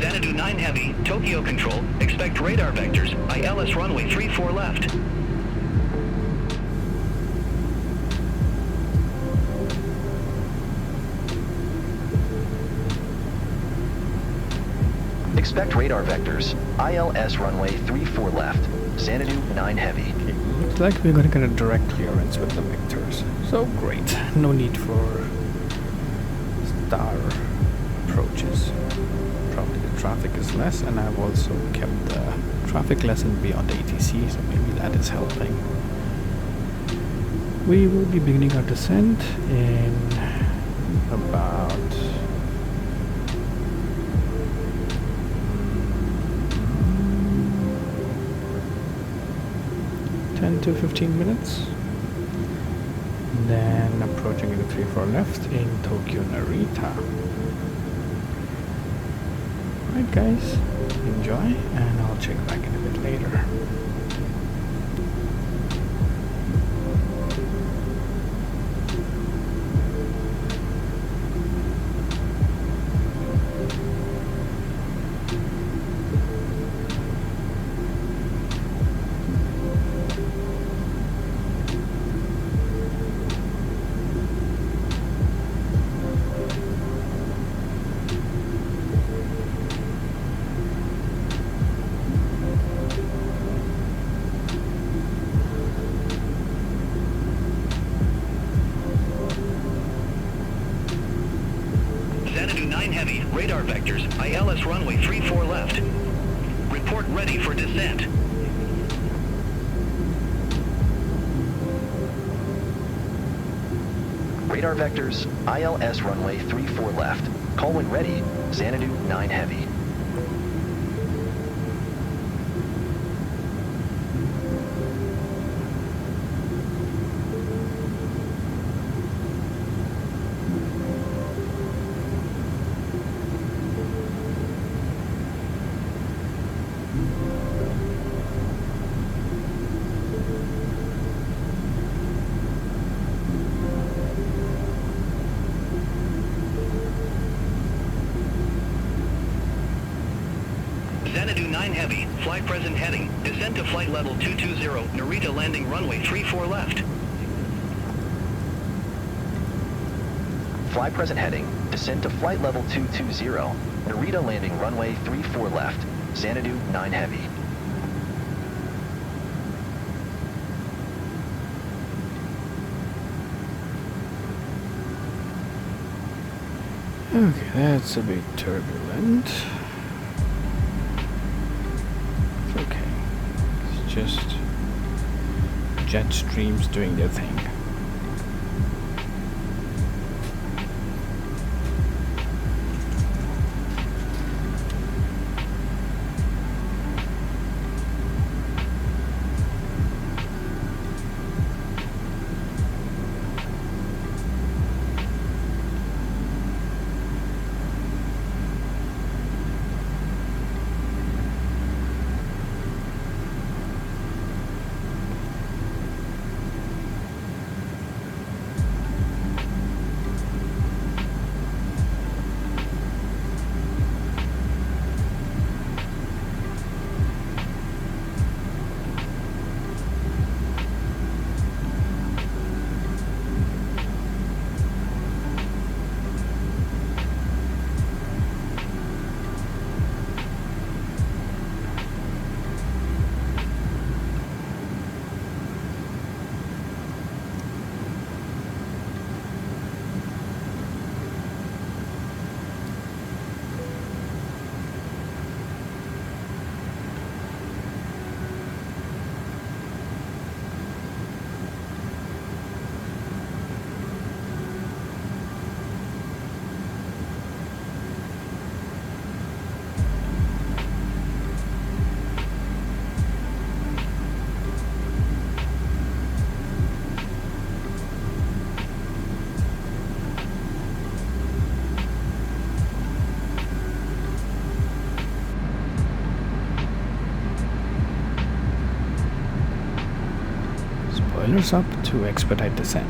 Xanadu 9 Heavy, Tokyo Control, expect radar vectors, ILS runway 34 left. Expect radar vectors, ILS runway 34 left, Xanadu 9 Heavy. Okay, looks like we're gonna get a direct clearance with the vectors. So great, no need for star approaches. Probably the traffic is less, and I've also kept the traffic lesson beyond ATC, so maybe that is helping. We will be beginning our descent in about 10 to 15 minutes. Then approaching the 34 left in Tokyo Narita. Alright guys, enjoy, and I'll check back in a bit later. Xanadu 9 Heavy, radar vectors, ILS runway 34 left. Report ready for descent. Radar vectors, ILS runway 34 left. Call when ready, Xanadu 9 Heavy. Xanadu 9 Heavy, flight present heading, descent to flight level 220, Narita landing runway 34 left. Fly present heading, descend to flight level 220, Narita landing runway 34 left, Xanadu 9 Heavy. Okay, that's a bit turbulent. It's okay. It's just jet streams doing their thing. Spoilers up to expedite descent.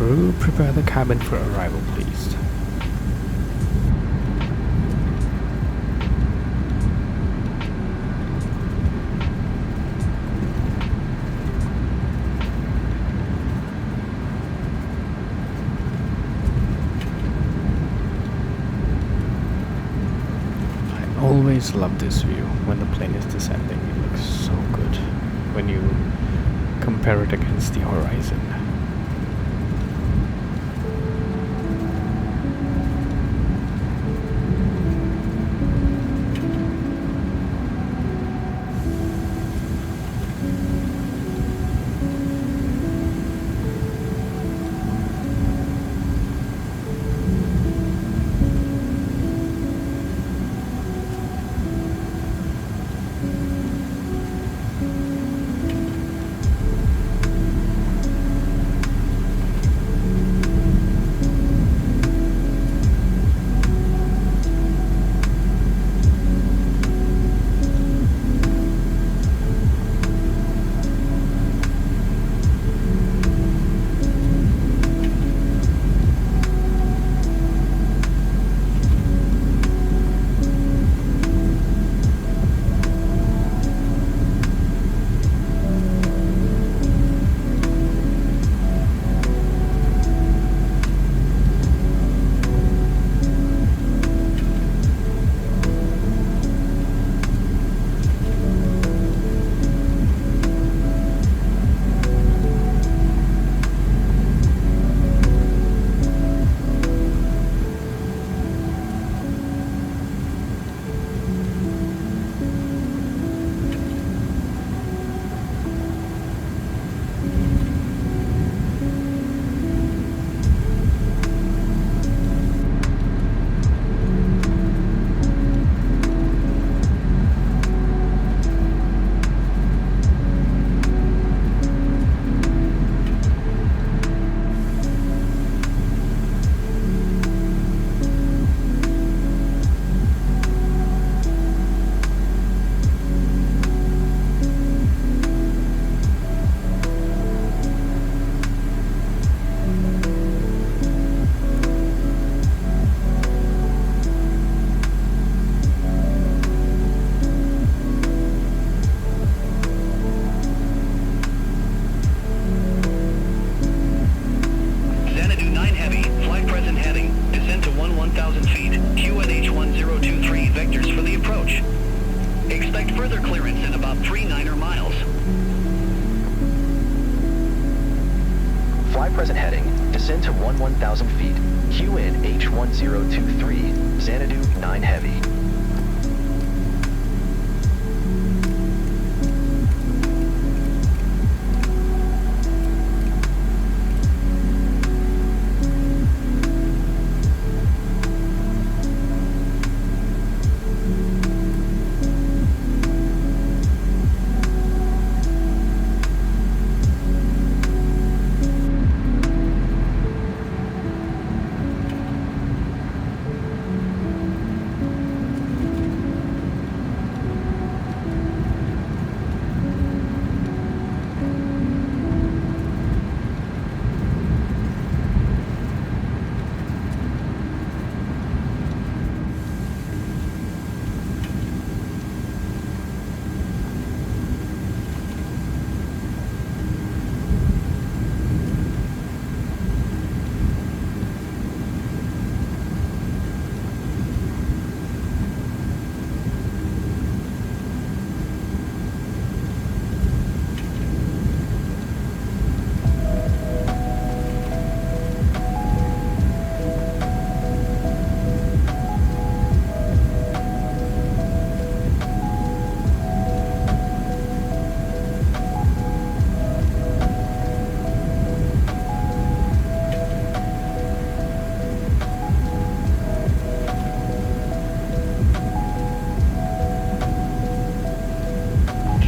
crew, prepare the cabin for arrival, please. I always love this view when the plane is descending. It looks so good when you compare it against the horizon. present heading, descend to 1,000 feet, QN H1023, Xanadu 9 Heavy.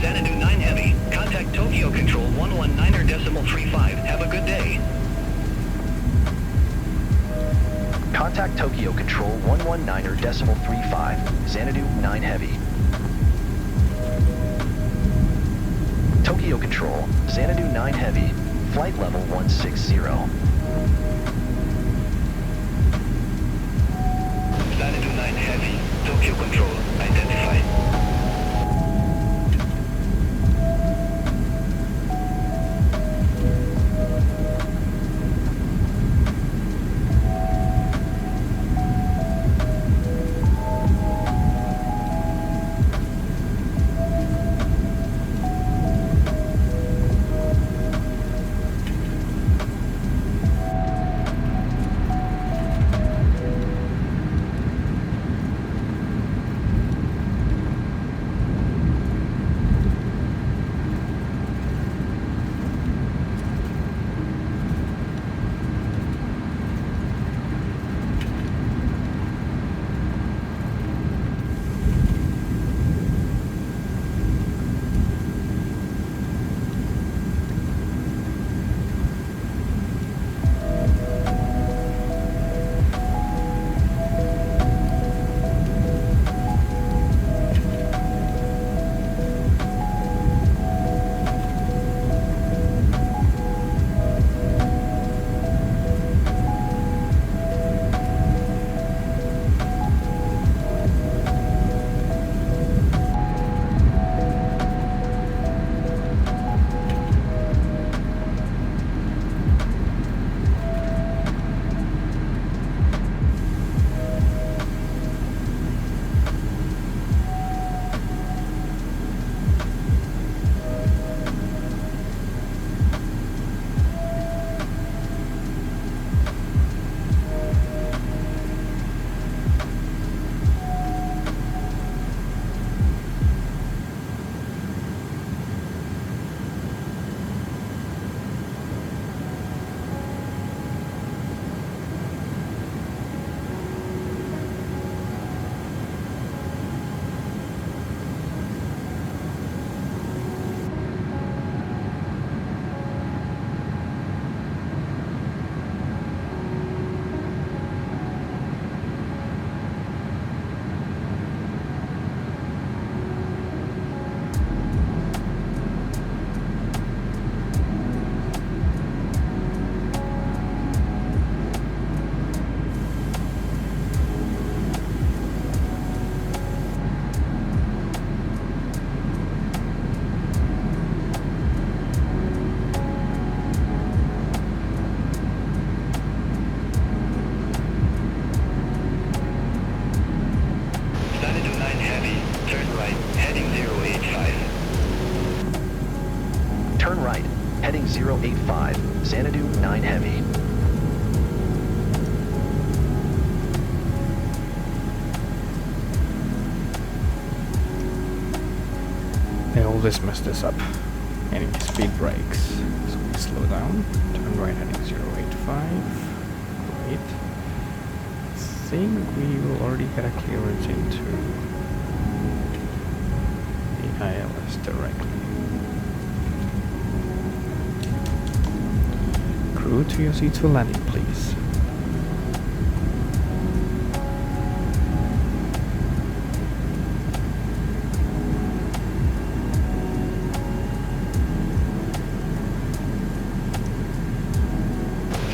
Xanadu 9 Heavy, contact Tokyo Control 119.35. Have a good day. Contact Tokyo Control 119.35, Xanadu 9 Heavy. Tokyo Control, Xanadu 9 Heavy, flight level 160. Xanadu 9 Heavy, Tokyo Control, identified. Turn right, heading 085, Xanadu 9 Heavy. They always mess this up. Anyway, speed brakes. So we slow down. Turn right heading 085. Great. I think we will already get a clearance into the ILS directly. Crew to your seats for landing, please.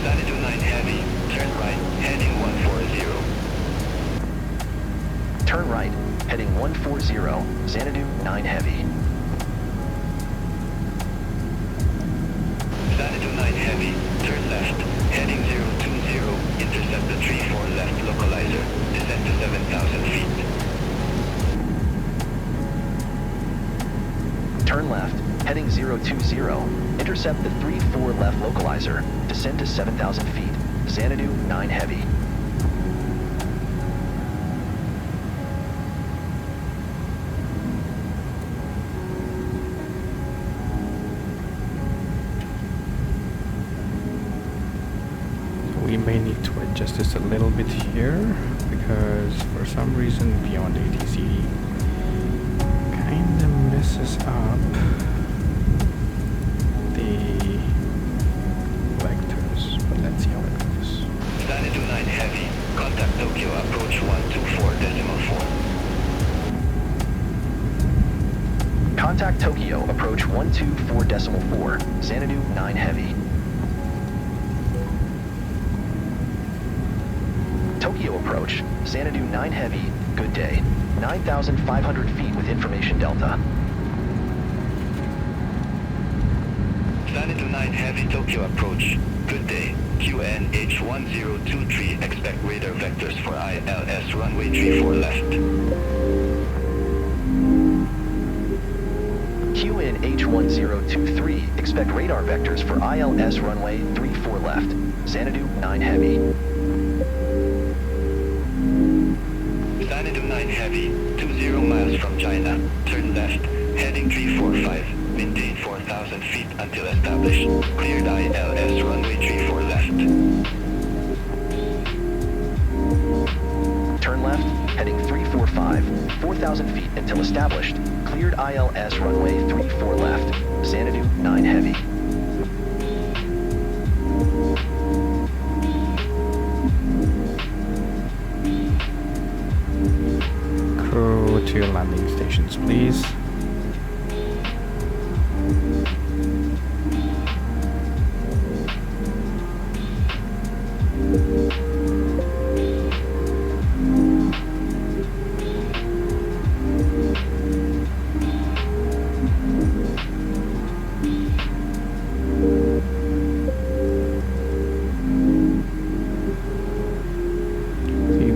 Xanadu 9 Heavy, turn right, heading 140. Turn right, heading 140, Xanadu 9 Heavy. Xanadu 9 Heavy, turn left, heading 020, intercept the 34 left localizer, descend to 7,000 feet. Turn left, heading 020, intercept the 34 left localizer, descend to 7,000 feet, Xanadu 9 Heavy. We may need to adjust this a little bit here because for some reason beyond ATC kind of messes up the vectors, but let's see how it goes. Xanadu 9 Heavy, contact Tokyo approach 124.4. Contact Tokyo, approach 124.4, Xanadu 9 Heavy. radio approach. Xanadu 9 Heavy, good day. 9,500 feet with information delta. Xanadu 9 Heavy Tokyo approach. Good day. QNH1023, expect radar vectors for ILS runway 34 left. QNH1023, expect radar vectors for ILS runway 34 left. Xanadu 9 Heavy. Xanadu 9 Heavy, 20 miles from China. Turn left, heading 345. Maintain 4,000 feet until established. Cleared ILS runway 34 left. Turn left, heading 345, 4,000 feet until established. Cleared ILS runway 34 left. Xanadu 9 Heavy. Crew to your landing stations, please.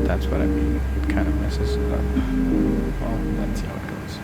That's what I mean. It kind of messes it up. Well, let's see how it goes.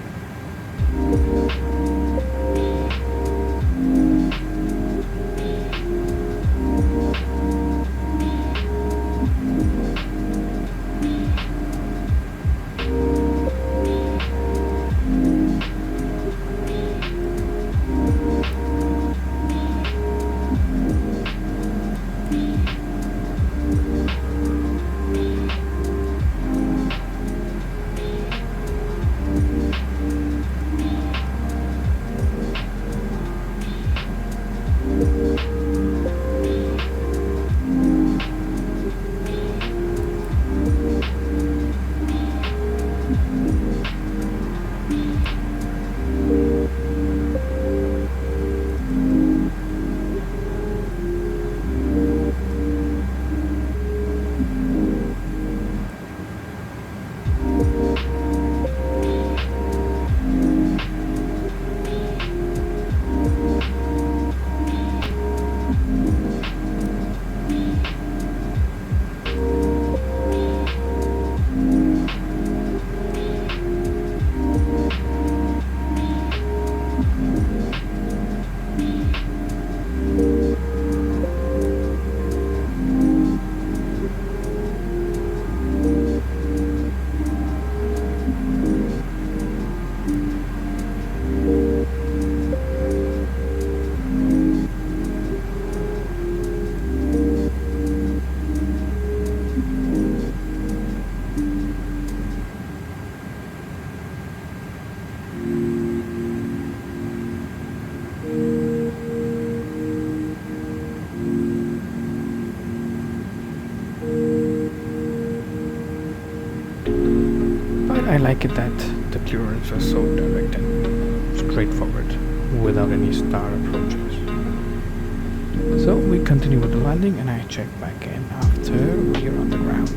I like it that the clearance was so direct and straightforward without any star approaches. So we continue with the landing and I check back in after we are on the ground.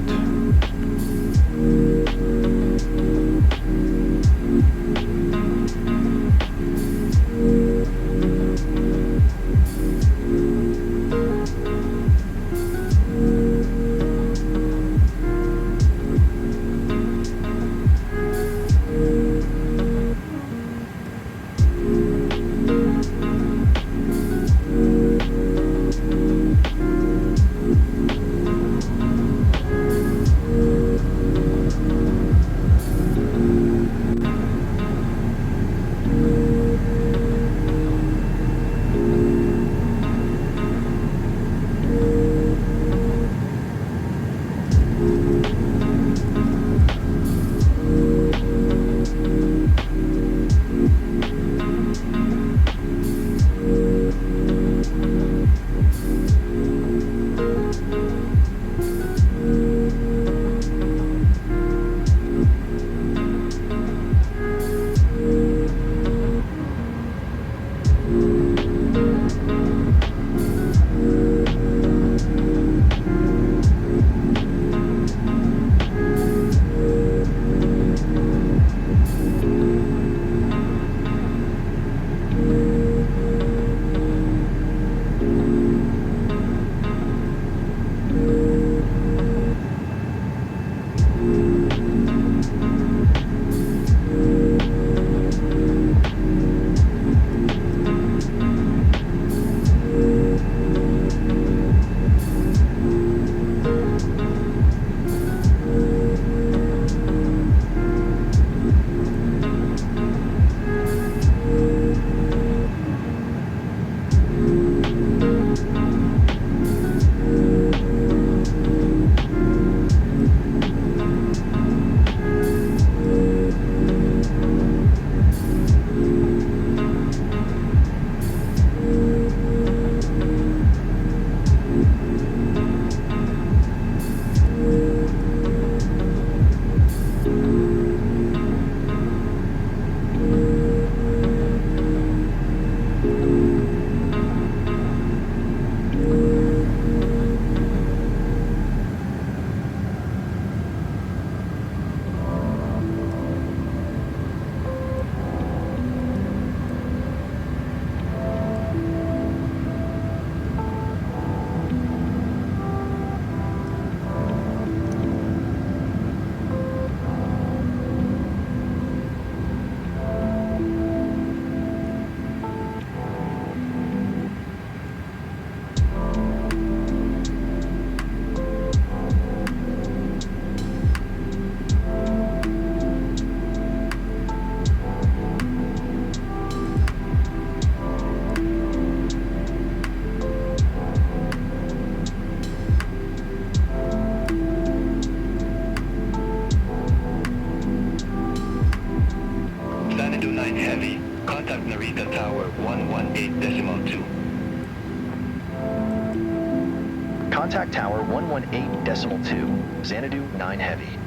Contact Narita Tower 118.2. Contact Tower 118.2, Xanadu 9 Heavy.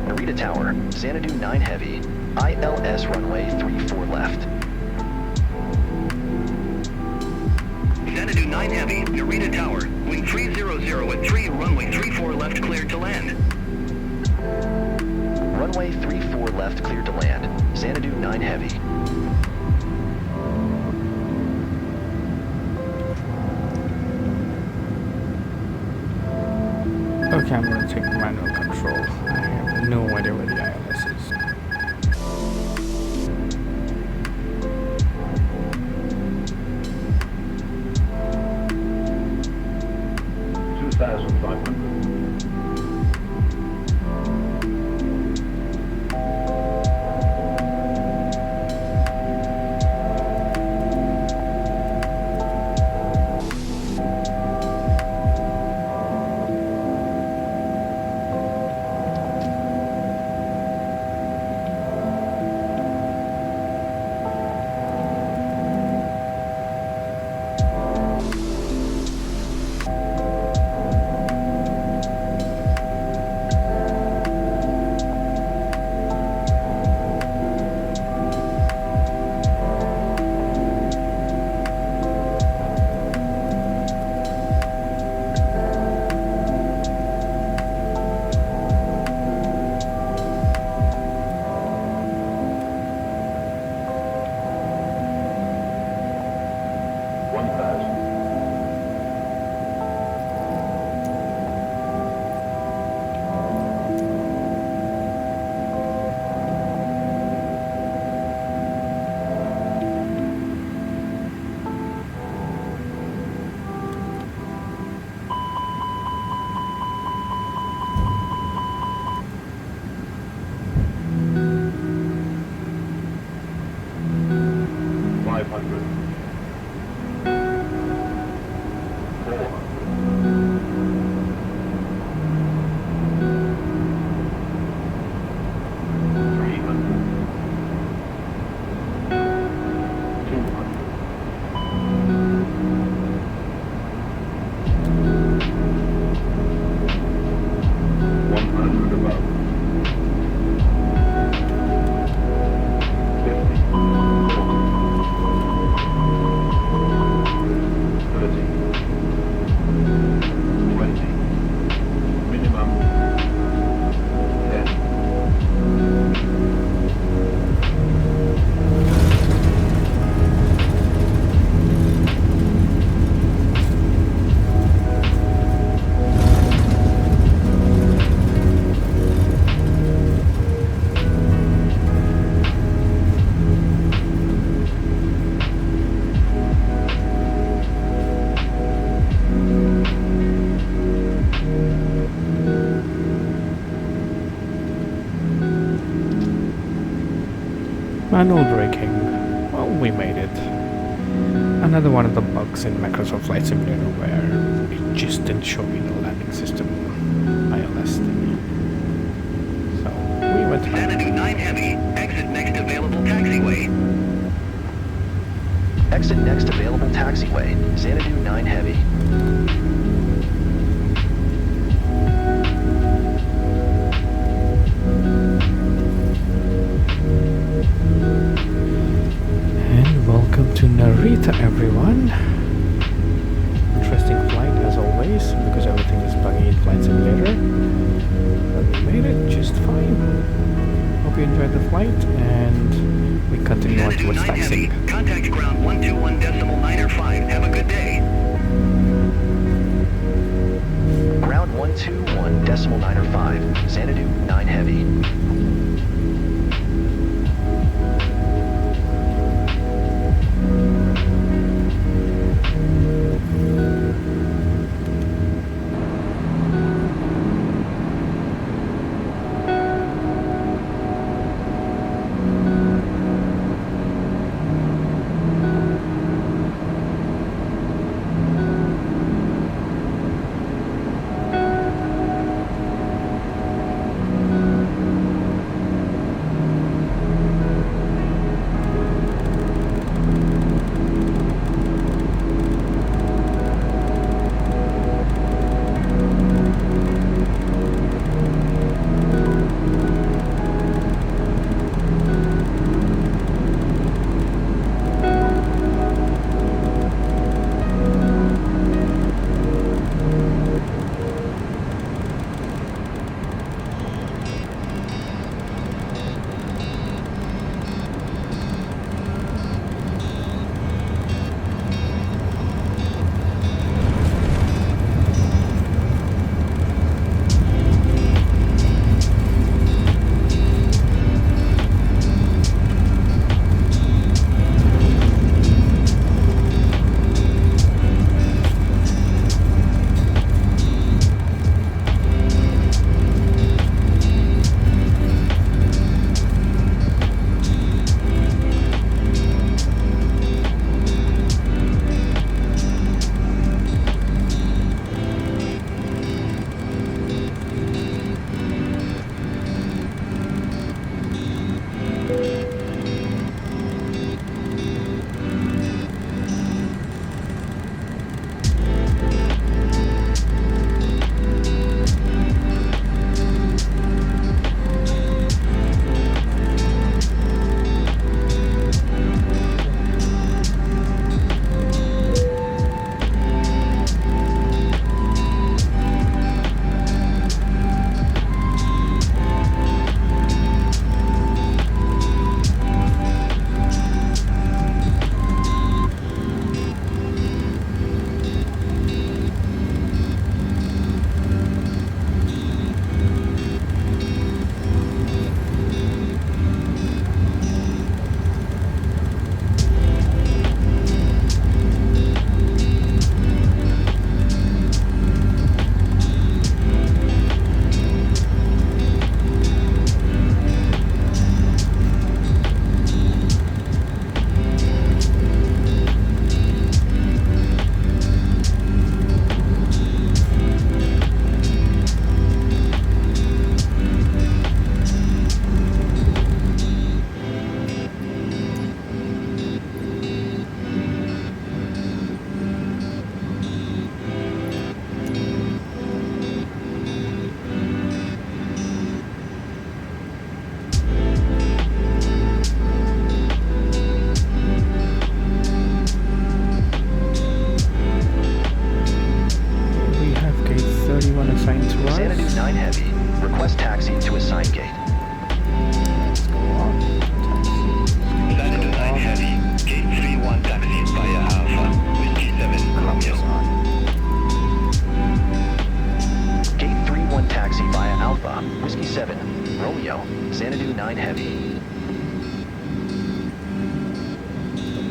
Narita Tower, Xanadu 9 Heavy, ILS runway 34 left. Xanadu 9 Heavy, Narita Tower, wing 300 at 3, runway 34 left cleared to land. Runway 34 left cleared to land, Xanadu 9 Heavy. Okay, I'm gonna take manual control. I have no idea where the ILS is. Manual braking. Well, we made it. Another one of the bugs in Microsoft Flight Simulator where it just didn't show me the landing system ILS thing. So, we went back. Xanadu 9 Heavy, exit next available taxiway. Exit next available taxiway, Xanadu 9 Heavy. And welcome to Narita, everyone. Interesting flight as always, because everything is buggy in Flight Simulator. But we made it just fine. Hope you enjoyed the flight, and we continue on Xanadu towards 9 Heavy, taxiing. contact ground 121.905. Have a good day. Ground 121.905, Xanadu 9 Heavy.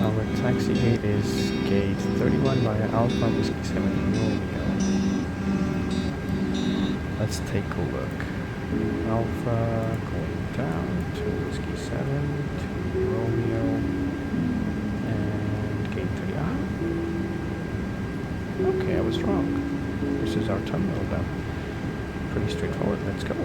Our taxi gate is gate 31 via Alpha Whiskey 7 Romeo. Let's take a look. Alpha going down to Whiskey 7 to Romeo and gate 30. Okay, I was wrong. This is our terminal then. Pretty straightforward. Let's go.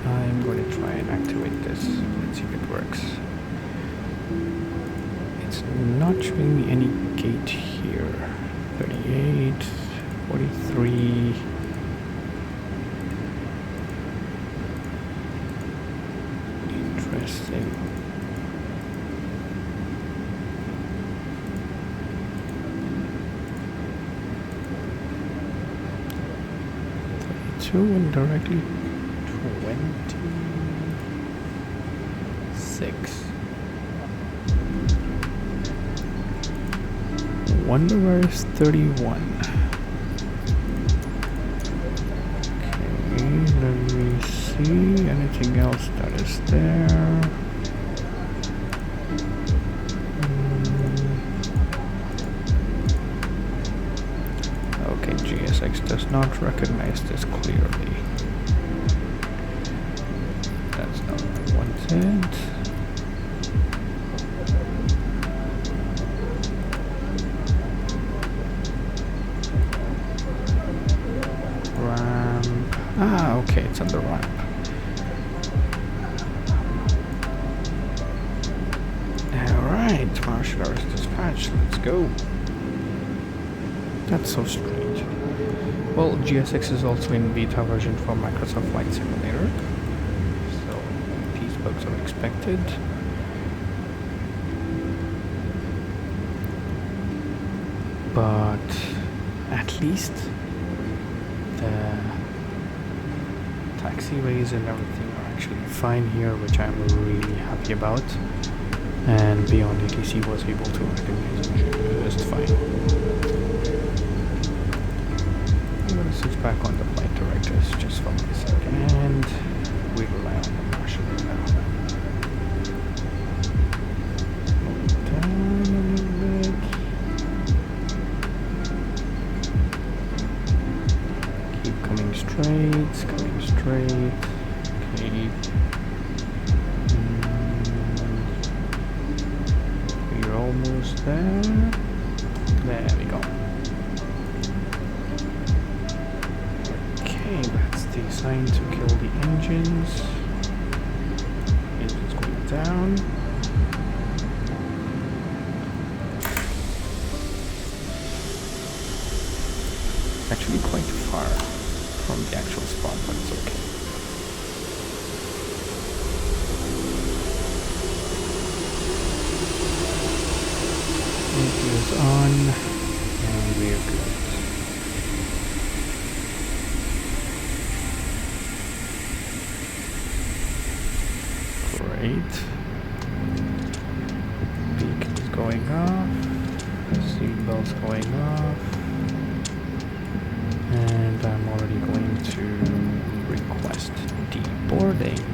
I'm going to try and activate this. Let's see if it works. It's not showing me any gate here. 38, 43. Interesting. And directly 26. Wonder where is 31? Okay, let me see anything else that is there. Okay, GSX does not recognize this clearly. That's not what I wanted. Ramp. Ah, okay, it's on the ramp. Alright, martial arts dispatch, let's go. That's so strange. Well, GSX is also in beta version for Microsoft Flight Simulator, so these bugs are expected. But at least taxiways and everything are actually fine here, which I'm really happy about. And beyond ATC was able to recognize it just fine. I'm gonna switch back on the flight directors just for a second, and we rely on the marshal now. Down a little bit. Keep coming straight, coming straight. Okay. We're almost there. There we go. Okay, that's the sign to kill the engines. Engines going down. Actually quite far from the actual spot, but it's okay. It is on, and we're good. Great. Beacon is going off. Seatbelt's going off. And I'm already going to request deboarding.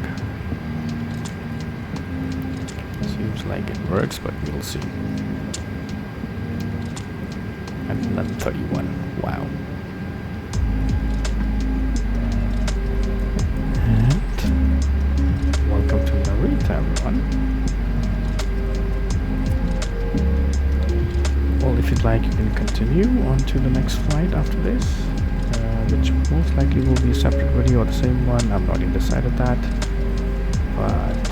Seems like it works, but we'll see. At 11:31. Wow. And welcome to Narita, everyone. Well, if you'd like, you can continue on to the next flight after this, which most likely will be a separate video or the same one. I'm not even decided that. But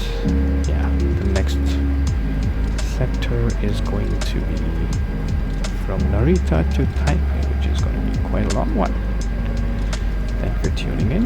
yeah, the next sector is going to be from Narita to Taipei, which is going to be quite a long one. Thank you for tuning in.